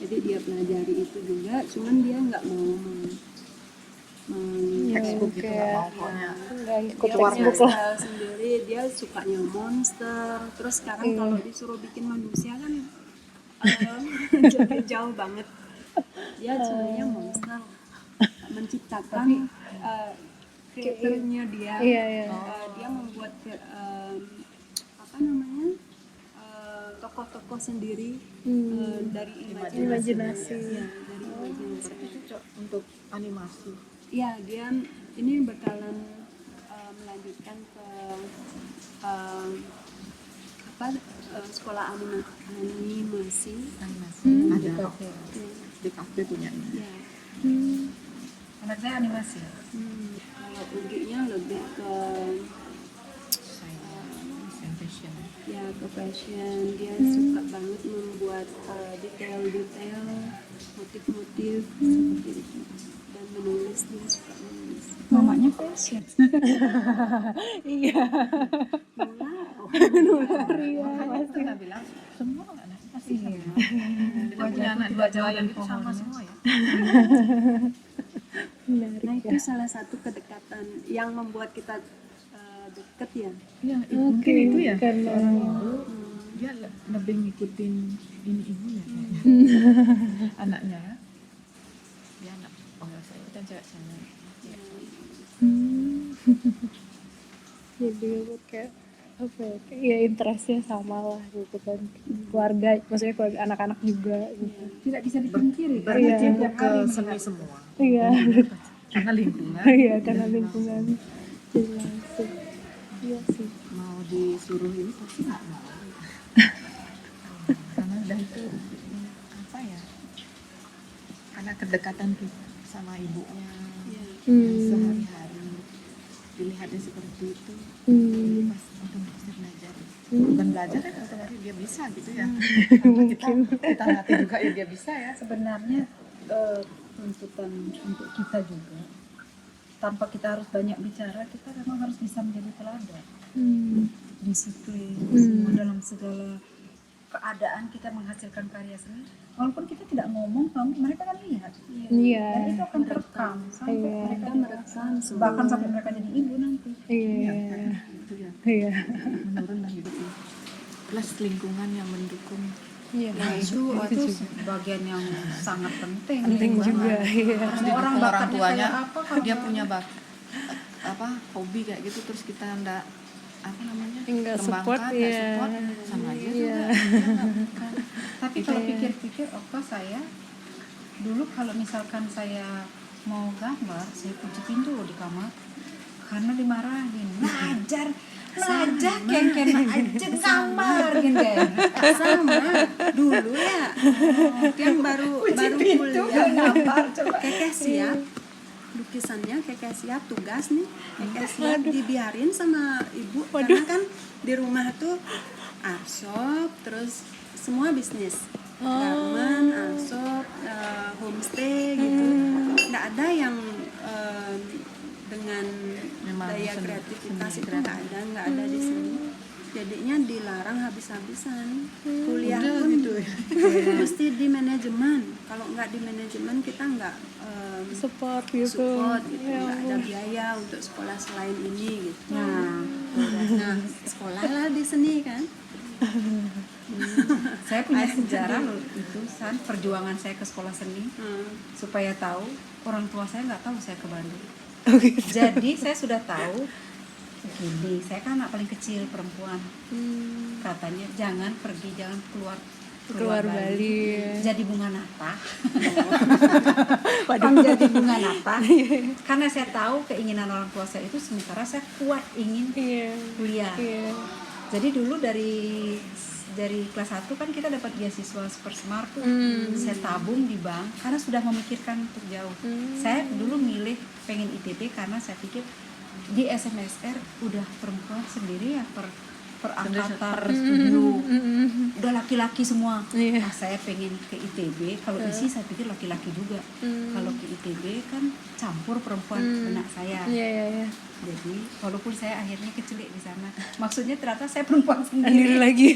Jadi dia pelajari itu juga, cuman dia nggak mau Textbook gitu nggak mau pokoknya. Nggak ikut dia textbook punya lah. style sendiri, dia sukanya monster. Terus sekarang kalau disuruh bikin manusia kan jadi jauh banget. Dia sebenarnya monster, menciptakan kreatornya dia. Iya. Dia membuat tokoh-tokoh sendiri dari Imajinasi. Ya, dari imajinasi. Itu Cok, untuk animasi. Ya, dia ini bakalan melanjutkan ke sekolah animasi. Ada di kafe punya. Ya. Anak saya animasi. Kalau UG-nya lebih ke Fashion. ya ke fashion. Dia suka banget membuat detail-detail, motif-motif seperti itu. Dan menulis, dia suka menulis. Mamanya fashion. Iya. Pasti nggak bilang semua anak pasti sama. Dia punya anak dua jalan itu sama semua ya. Nah itu salah satu kedekatan yang membuat kita deket ya. Iya, mungkin itu ya. Karena Seorang ibu dia lebih ngikutin ini ibunya kayaknya. Anaknya ya. Dia anak saya kan cewek sana. jadi kayak apa ya interestnya sama lah gitu kan, keluarga, maksudnya keluarga, anak-anak juga gitu. Tidak bisa dipungkiri Berarti karena dia tiap ke hari seni semua. Iya. Karena lingkungan. Iya, karena lingkungan jelas sih. Iya sih. Mau disuruh ini pasti nggak mau. Karena udah itu apa ya? Karena kedekatan kita sama ibunya yang sehari-hari dilihatnya seperti itu. Jadi pas otomatis dia belajar. Bukan belajar kan otomatis dia bisa gitu ya. Karena kita latih juga ya dia bisa ya. sebenarnya tuntutan untuk kita juga, tanpa kita harus banyak bicara, kita memang harus bisa menjadi teladan, disiplin semua dalam segala keadaan. Kita menghasilkan karya seni walaupun kita tidak ngomong, mereka kan lihat Iya. dan itu akan terekam sampai Iya. mereka merekam semua. bahkan sampai mereka jadi ibu nanti. Iya. Itu ya. Iya. Menurun lah hidupnya. Plus lingkungan yang mendukung. Iya. Nah itu bagian yang sangat penting. Penting juga. Iya. Semua orang Didukung bakatnya tuanya, kayak apa, kalau dia punya hobi kayak gitu, terus kita ndak Enggak support, nggak ya. support, sama aja Iya. juga. Tapi kalau pikir-pikir, saya dulu kalau misalkan saya mau gambar, saya kunci pintu di kamar karena dimarahin. Belajar kengken aja gambar gitu. Sama dulu ya, yang baru kuliah gambar coba. Kekeh siap lukisannya, Kekeh siap tugas nih, Kekeh siap dibiarin sama ibu. Karena kan di rumah tuh arsop, terus semua bisnis, garmen, arsop, homestay gitu. Nggak ada yang dengan Memang daya seni- kreativitas seni itu nggak ada di sini. Jadinya dilarang habis-habisan. Kuliah pun mesti di manajemen. Kalau nggak di manajemen kita nggak Support gitu. support gitu, Ya nggak ada ampun. biaya untuk sekolah selain ini gitu. Nah sekolah lah di seni kan. Saya punya sejarah loh itu, perjuangan saya ke sekolah seni supaya tahu. Orang tua saya nggak tahu saya ke Bandung. Jadi saya sudah tahu gini, saya kan anak paling kecil perempuan. Katanya jangan pergi, jangan keluar Bali. Jadi bunga nata. Jadi bunga nata. Karena saya tahu keinginan orang tua saya itu, sementara saya kuat ingin Iya. kuliah. Iya. Jadi dulu dari kelas 1 kan kita dapat beasiswa Supersmart tuh. Saya tabung di bank karena sudah memikirkan untuk jauh. Saya dulu milih pengen ITB karena saya pikir di SMSR udah perempuan sendiri ya perangkatan studio udah laki-laki semua. Iya. Nah, saya pengen ke ITB, kalau isi saya pikir laki-laki juga. Kalau ke ITB kan campur perempuan benak saya. Iya, iya, iya. Jadi walaupun saya akhirnya kecelik di sana, maksudnya ternyata saya perempuan Sendiri sendiri lagi.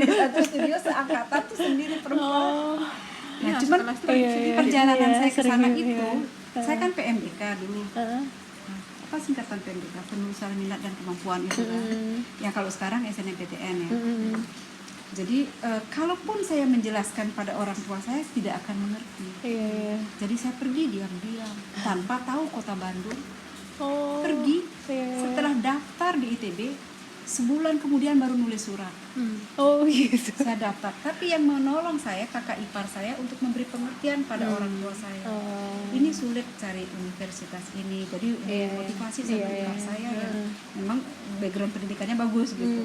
di satu studio seangkatan tuh sendiri perempuan. Nah, cuman iya, perjalanan iya, saya ke sering, sana iya. itu, saya kan PMDK dulu. Heeh. Apa singkatan PMDK? Penelusuran minat dan kemampuan itu kan. Ya kalau sekarang SNMPTN ya. Jadi kalaupun saya menjelaskan pada orang tua saya tidak akan mengerti. Iya, iya. Jadi saya pergi diam-diam tanpa tahu kota Bandung. Oh. Pergi Iya. setelah daftar di ITB, sebulan kemudian baru nulis surat. Oh gitu. Saya daftar, tapi yang menolong saya kakak ipar saya untuk memberi pengertian pada orang tua saya. Oh. Ini sulit cari universitas ini, jadi Iya, motivasi iya, sama ipar iya. saya yang memang background pendidikannya bagus gitu.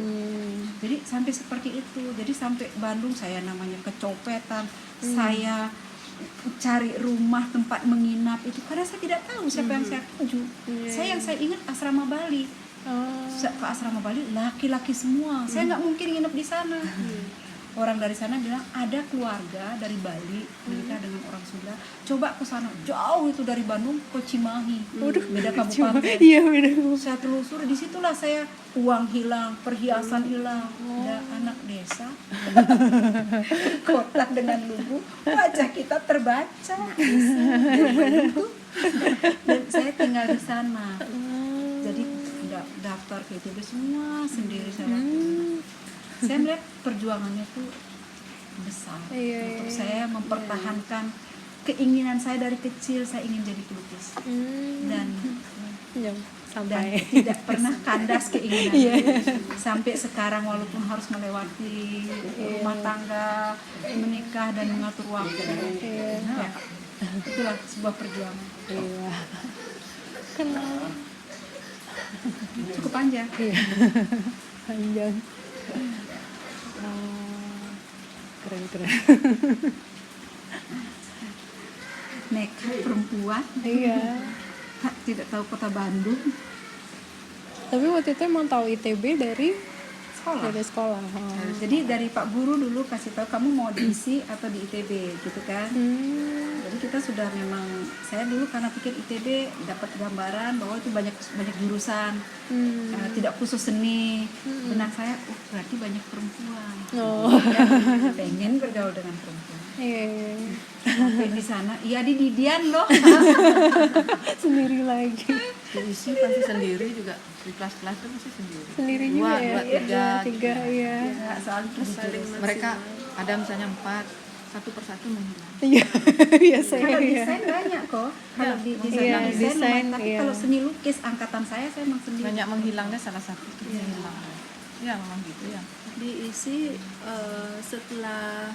Jadi sampai seperti itu, jadi sampai Bandung saya namanya kecopetan, saya cari rumah tempat menginap itu karena saya tidak tahu siapa yang saya tuju. Yang saya ingat asrama Bali. Oh. Ke asrama Bali laki-laki semua, saya nggak mungkin nginep di sana. Orang dari sana bilang ada keluarga dari Bali menikah dengan orang Sunda, coba ke sana, jauh itu dari Bandung ke Cimahi, beda kabupaten. Iya, beda. Saya telusuri, disitulah saya uang hilang, perhiasan hilang. Ada anak desa kota dengan lugu, wajah kita terbaca dari Bandung tuh. Dan saya tinggal di sana, jadi daftar ke ITB semua sendiri saya lakukan. Saya melihat perjuangannya tuh besar. Iya, Untuk iya, saya mempertahankan keinginan saya dari kecil, saya ingin jadi pelukis. Dan Ya, dan sampai. tidak pernah kandas keinginan Iya. sampai sekarang walaupun harus melewati rumah tangga, menikah dan mengatur waktu. Ya, itulah sebuah perjuangan. Iya. Kenal. Cukup panjang. Panjang. Keren. Nekat perempuan, Iya. tidak tahu kota Bandung, Tapi waktu itu emang tahu ITB dari sekolah. sekolah. Jadi dari Pak Guru dulu kasih tahu kamu mau diisi atau di ITB gitu kan. Jadi kita sudah memang, saya dulu karena pikir ITB dapat gambaran bahwa itu banyak jurusan, tidak khusus seni. Benak saya, berarti banyak perempuan. Oh. Pengen bergaul dengan perempuan. Iya. Sampai di sana, iya di Didian loh. Sendiri lagi. Diisi pasti sendiri juga, di kelas-kelas itu pasti sendiri. Sendiri juga ya. dua, tiga. Iya. Ya, soalnya Terus saling mereka ada misalnya 4, satu persatu menghilang. Iya. Biasanya kalau ya. desain banyak kok. Kalau di desain, Iya, desain desain, lumayan. Tapi iya. kalau seni lukis angkatan saya memang sendiri. Banyak menghilangnya salah satu itu menghilang. Ya memang gitu ya. Diisi setelah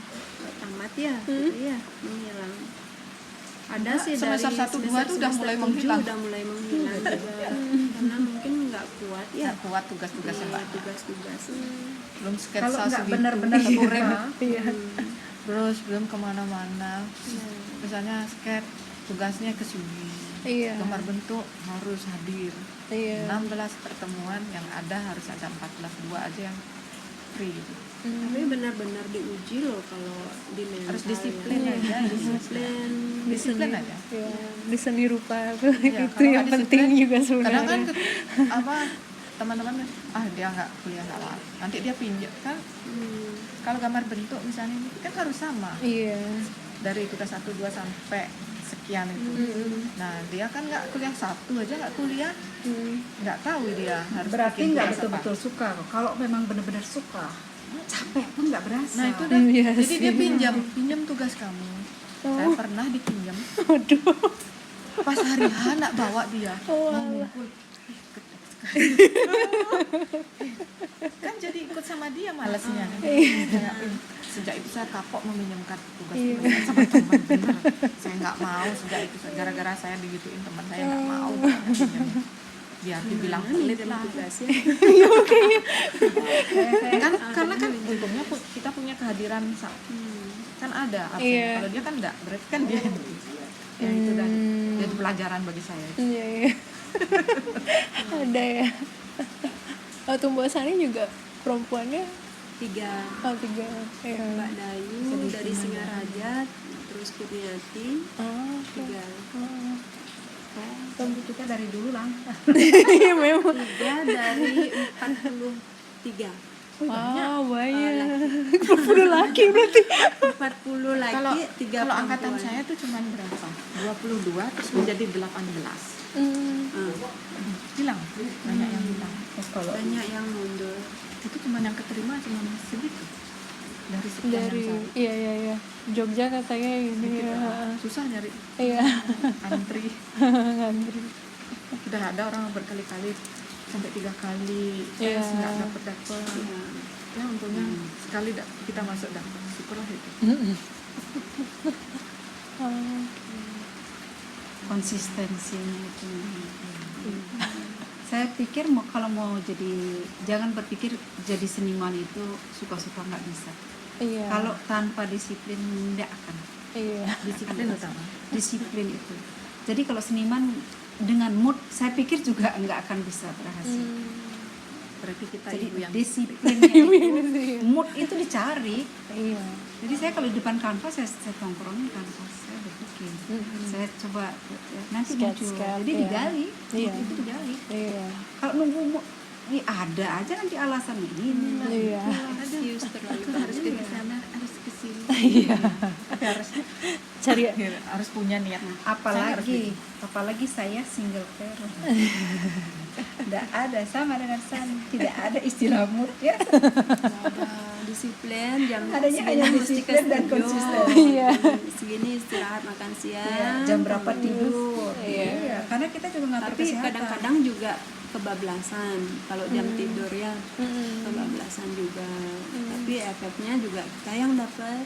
tamat ya, gitu ya, menghilang. Ada sih dari semester 1, 2 tuh udah mulai semester 7 menghilang. udah mulai menghilang juga. Karena mungkin nggak kuat ya, Ya kuat tugas-tugasnya iya, banyak. tugas-tugas. Belum Kalau sketsa nggak segitu. benar-benar kurang. Iya. Terus belum kemana-mana. Misalnya sketch tugasnya ke sini. Iya. Gambar bentuk harus hadir. Iya. 16 pertemuan yang ada harus ada 14, 2 aja yang free gitu. Tapi benar-benar diuji loh kalau di mental. Harus disiplin ya. aja, Disiplin. disiplin aja. Iya. Di seni rupa tuh Ya, itu kalau yang nggak penting disiplin, juga kadang kan sebenarnya. teman-teman dia nggak kuliah nggak laku, nanti dia pinjam kan. Kalau gambar bentuk misalnya ini kan harus sama Iya. dari tugas 1, 2 sampai sekian itu. Nah dia kan nggak kuliah, 1 aja nggak kuliah, nggak tahu dia harus Berarti bikin nggak tugas apa. betul-betul suka. Kalau memang benar-benar suka, capek pun nggak berasa. Nah itu dah. Iya Jadi dia sih. pinjam tugas kamu. Saya pernah dipinjam. Aduh. Pas hari H nak bawa dia Oh, mau ngumpul. Kan jadi ikut sama dia malasnya. Kayak, sejak itu saya kapok meminjamkan tugas sama teman, bener. Saya nggak mau sejak itu, gara-gara saya digituin teman saya nggak mau pinjam. Biar dibilang pelit lah. Kan karena kan untungnya kita punya kehadiran kan ada absen. Iya. Kalau dia kan enggak, berarti kan dia ya itu dan jadi pelajaran bagi saya. Iya. Ada ya. Waktu Mbak Sani juga perempuannya 3. 3. Iya. Mbak Dayu dari Singaraja, terus Kurniati Oh, 3. Tunggu kita dari dulu lah. iya memang. 3 dari 43. Wow, banyak. Laki. 40 laki berarti. 40 laki, Kalau 3 kalau perempuan. angkatan saya tuh cuman berapa? 22 terus menjadi 18. Hilang, banyak yang hilang. Kalau Banyak yang mundur. Itu cuman yang keterima cuman segitu. Dari sekian Dari yang iya. Jogja katanya ini ya. susah nyari Iya. antri. Ngantri. Sudah ada orang berkali-kali sampai 3 kali Iya. nggak dapet. Ya. Ya untungnya sekali kita masuk dapat, syukurlah itu. Oh, konsistensinya itu. Saya pikir kalau mau jadi, jangan berpikir jadi seniman itu suka-suka, nggak bisa. iya. Kalau tanpa disiplin tidak akan. Iya. Disiplin utama. Disiplin itu. Jadi kalau seniman dengan mood, saya pikir juga nggak akan bisa berhasil. Berarti kita Jadi ibu yang disiplinnya itu, mood itu dicari. Iya. Jadi saya kalau di depan kanvas, saya tongkrongin kanvas, saya berpikir, saya coba nanti muncul. Sketch, Jadi iya. digali, Iya. itu digali. Iya. Kalau nunggu ini ada aja nanti alasan ini lah. Iya. Excuse terlalu harus ke sana, harus ke sini. Iya. Tapi harus Cari harus punya niat. Apalagi saya single parent. Tidak ada, sama dengan San, tidak ada istilah mood ya. Disiplin, jam Adanya segini hanya mesti ke disiplin dan studio. konsisten. Iya. Segini istirahat makan siang. Ya, jam berapa tidur? Iya. Iya, karena kita juga ngatur Tapi kesehatan. kadang-kadang juga kebablasan. Kalau jam tidur ya kebablasan juga. Tapi efeknya juga kita yang dapat.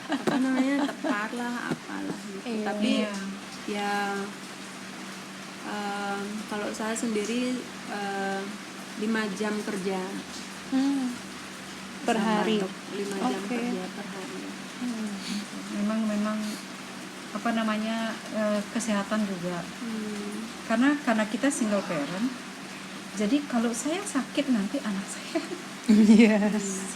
Apa namanya, tepat lah, apalah gitu. Iya. Tapi Iya. ya kalau saya sendiri 5 jam kerja per hari. 5 jam Oke. kerja per hari. Memang apa namanya, kesehatan juga. Karena kita single parent. Jadi kalau saya sakit nanti anak saya Iya.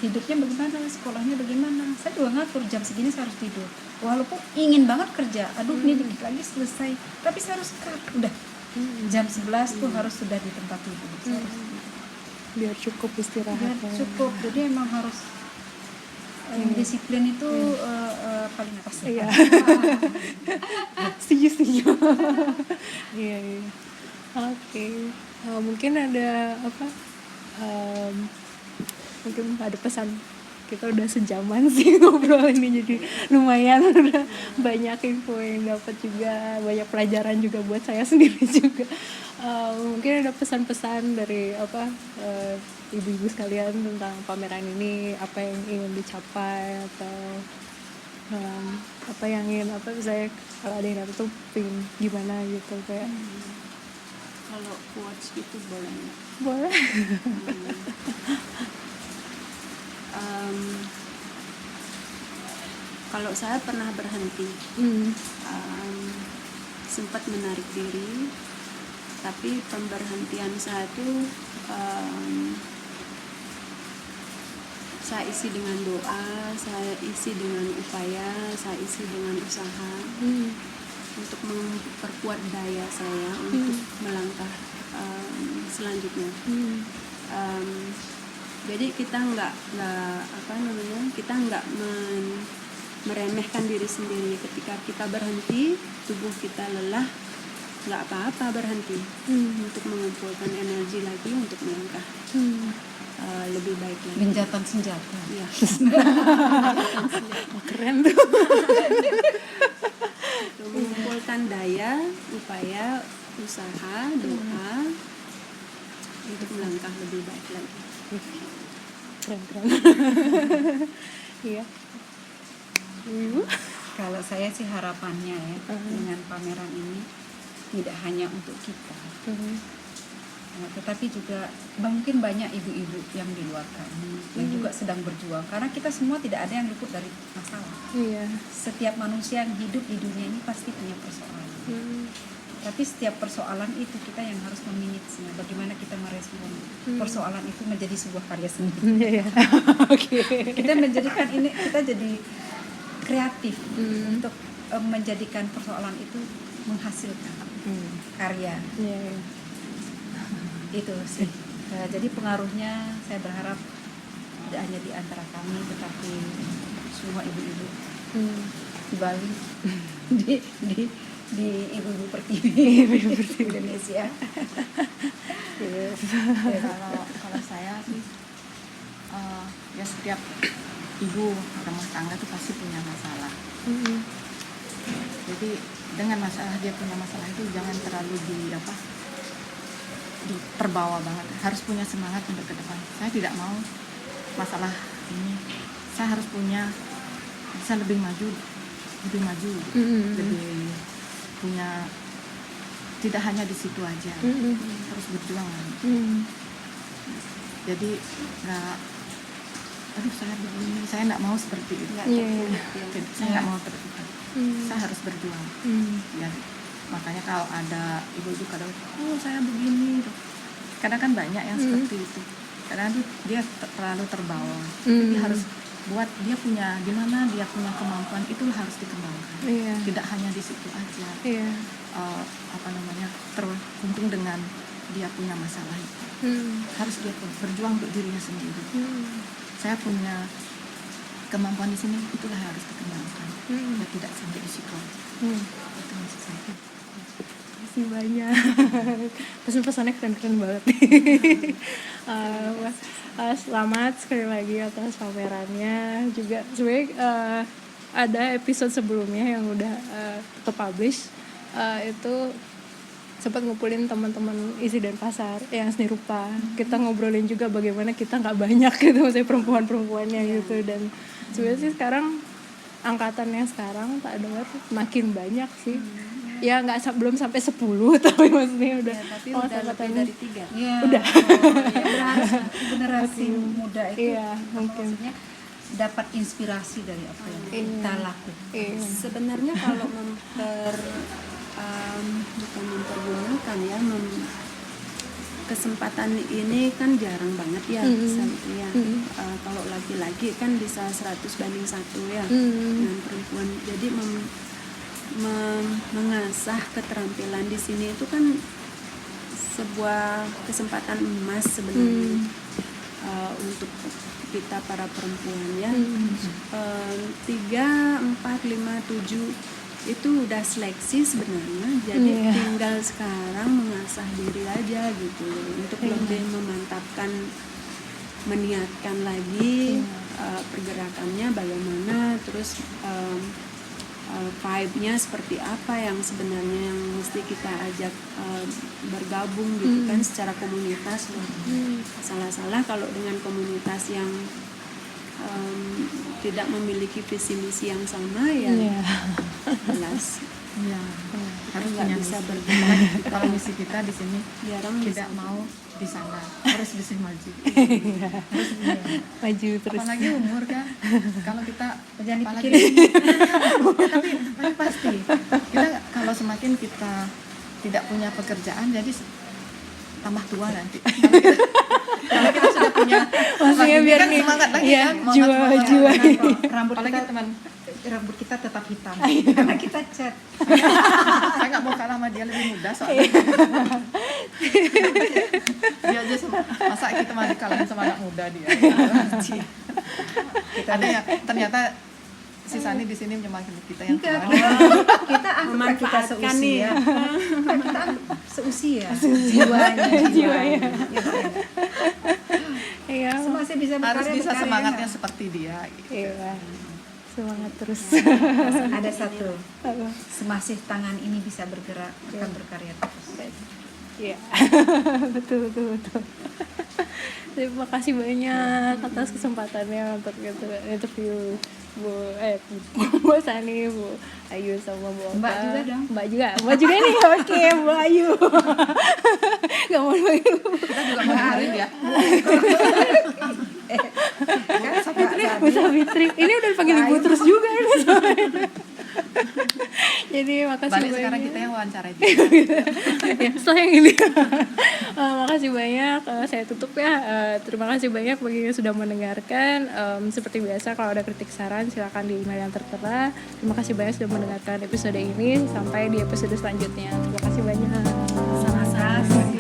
hidupnya bagaimana, sekolahnya bagaimana. Saya juga ngatur jam segini saya harus tidur. Walaupun ingin banget kerja, aduh ini dikit lagi selesai, tapi saya harus cut. Udah jam 11 tuh harus sudah di tempat tidur. Saya harus Biar cukup istirahat. biar cukup. Jadi emang harus disiplin itu paling atas. Iya. Setuju. Iya. Oke. Mungkin ada apa? Mungkin ada pesan. Kita udah sejaman sih ngobrol ini, jadi lumayan udah banyak info yang dapat juga, banyak pelajaran juga buat saya sendiri juga. Mungkin ada pesan-pesan dari ibu-ibu sekalian tentang pameran ini, apa yang ingin dicapai atau apa yang ingin saya kalau ada yang dapat tuh pengen gimana gitu kayak. Kalau quotes itu boleh nggak? Boleh. Kalau saya pernah berhenti, sempat menarik diri, tapi pemberhentian saya itu saya isi dengan doa, saya isi dengan upaya, saya isi dengan usaha untuk memperkuat daya saya untuk melangkah selanjutnya. Jadi kita kita nggak meremehkan diri sendiri. Ketika kita berhenti, tubuh kita lelah, nggak apa-apa berhenti untuk mengumpulkan energi lagi untuk melangkah lebih baik lagi. Gencatan senjata. Iya. Keren tuh. Untuk mengumpulkan daya, upaya, usaha, doa untuk melangkah lebih baik lagi. Keren. Iya. Kalau saya sih harapannya ya, dengan pameran ini tidak hanya untuk kita, tetapi juga mungkin banyak ibu-ibu yang di luar kami yang juga sedang berjuang, karena kita semua tidak ada yang luput dari masalah. Iya. Setiap manusia yang hidup di dunia ini pasti punya persoalan. Tapi setiap persoalan itu kita yang harus memanagenya, bagaimana kita merespon persoalan itu menjadi sebuah karya seni. Kita menjadikan ini, kita jadi kreatif untuk menjadikan persoalan itu menghasilkan karya. Itu sih. Jadi pengaruhnya saya berharap tidak hanya di antara kami, tetapi semua ibu-ibu di Bali, di ibu-ibu pertiwi Indonesia. Ya, kalau saya sih ya setiap ibu rumah tangga tuh pasti punya masalah. Jadi dengan masalah dia punya masalah itu jangan terlalu terbawa banget. Harus punya semangat untuk ke depan. Saya tidak mau masalah ini. Saya harus bisa lebih maju, lebih punya, tidak hanya di situ aja, harus berjuang. Jadi nggak, aduh saya begini, saya nggak mau seperti itu. Saya nggak mau seperti itu. Saya harus berjuang. Ya, makanya kalau ada ibu-ibu kadang, oh saya begini, kadang kan banyak yang seperti itu. Kadang dia terlalu terbawa. Jadi harus buat dia punya, di mana dia punya kemampuan itu harus dikembangkan. Tidak hanya di situ aja. Terkuntung dengan dia punya masalah itu. Harus dia berjuang untuk dirinya sendiri. Saya punya kemampuan di sini, itulah yang harus dikembangkan. Ya tidak sampai di situ. Itu maksud saya. Terima kasih banyak. Pesan-pesannya keren-keren banget. Selamat sekali lagi atas pamerannya. Juga sebenarnya ada episode sebelumnya yang udah terpublish, itu sempat ngumpulin teman-teman Isi dan Pasar yang seni rupa. Kita ngobrolin juga bagaimana kita nggak banyak gitu, maksudnya perempuan-perempuannya gitu. Dan sebenarnya sih sekarang angkatannya sekarang tak ada makin banyak sih. Ya nggak belum sampai 10 tapi maksudnya udah tapi udah lebih dari 3. Udah. Generasi muda itu mungkin maksudnya dapat inspirasi dari apa yang kita lakukan. Sebenarnya kalau bukan mempergunakan ya, kesempatan ini kan jarang banget ya, kalau laki-laki kan bisa 100 banding 1 ya dengan perempuan. Jadi mengasah keterampilan di sini itu kan sebuah kesempatan emas sebenarnya untuk kita para perempuan ya. 3, 4, 5, 7 itu udah seleksi sebenarnya, jadi tinggal sekarang mengasah diri aja gitu untuk lebih memantapkan, meniatkan lagi pergerakannya bagaimana, terus vibe-nya seperti apa yang sebenarnya yang mesti kita ajak bergabung gitu kan secara komunitas. Salah-salah kalau dengan komunitas yang tidak memiliki visi misi yang sama ya jelas harus nggak punya bisa misi. bergerak. Kalau misi kita di sini Jarang tidak bisa. mau di sana, harus bisa maju. Harus maju terus. Apalagi umur kan, kalau kita Jangan apalagi dipikirin. tapi pasti kita kalau semakin kita tidak punya pekerjaan, jadi tambah tua nanti. Kalau kita sudah punya, Maksudnya biar kan nih, semangat lagi iya, kan, jiwa. Rambut kita tetap hitam karena kita cat. Saya nggak mau kalah sama dia, lebih muda soalnya. Dia aja masa kita mau dikalahin sama anak muda dia. Ada ya, ternyata si Sani di sini menyemangati kita yang tua. Kita anggap kita Memanfaatkan nih. seusia. Kita seusia. Jiwanya. Iya. Masih bisa Harus berkarya, bisa berkarya, semangatnya kan? seperti dia. Gitu. Iya. Semangat terus. Ada satu, semasih tangan ini bisa bergerak, akan berkarya terus. Iya. betul. Terima kasih banyak atas kesempatannya untuk interview Bu Sani, Bu Ayu sama Bu Oka. Mbak juga dong. Mbak juga nih. Oke, Bu Ayu. Gak mau panggil Bu. Kita juga mau dengerin ya. Bu Savitri. Ini udah dipanggil Ibu terus juga ini. Jadi makasih Balik banyak. sekarang kita yang wawancara juga. Ya, setelah yang ini. Makasih banyak. Saya tutup ya. Terima kasih banyak bagi yang sudah mendengarkan. Seperti biasa kalau ada kritik saran silakan di email yang tertera. Terima kasih banyak sudah mendengarkan episode ini. Sampai di episode selanjutnya. Terima kasih banyak. Sama-sama.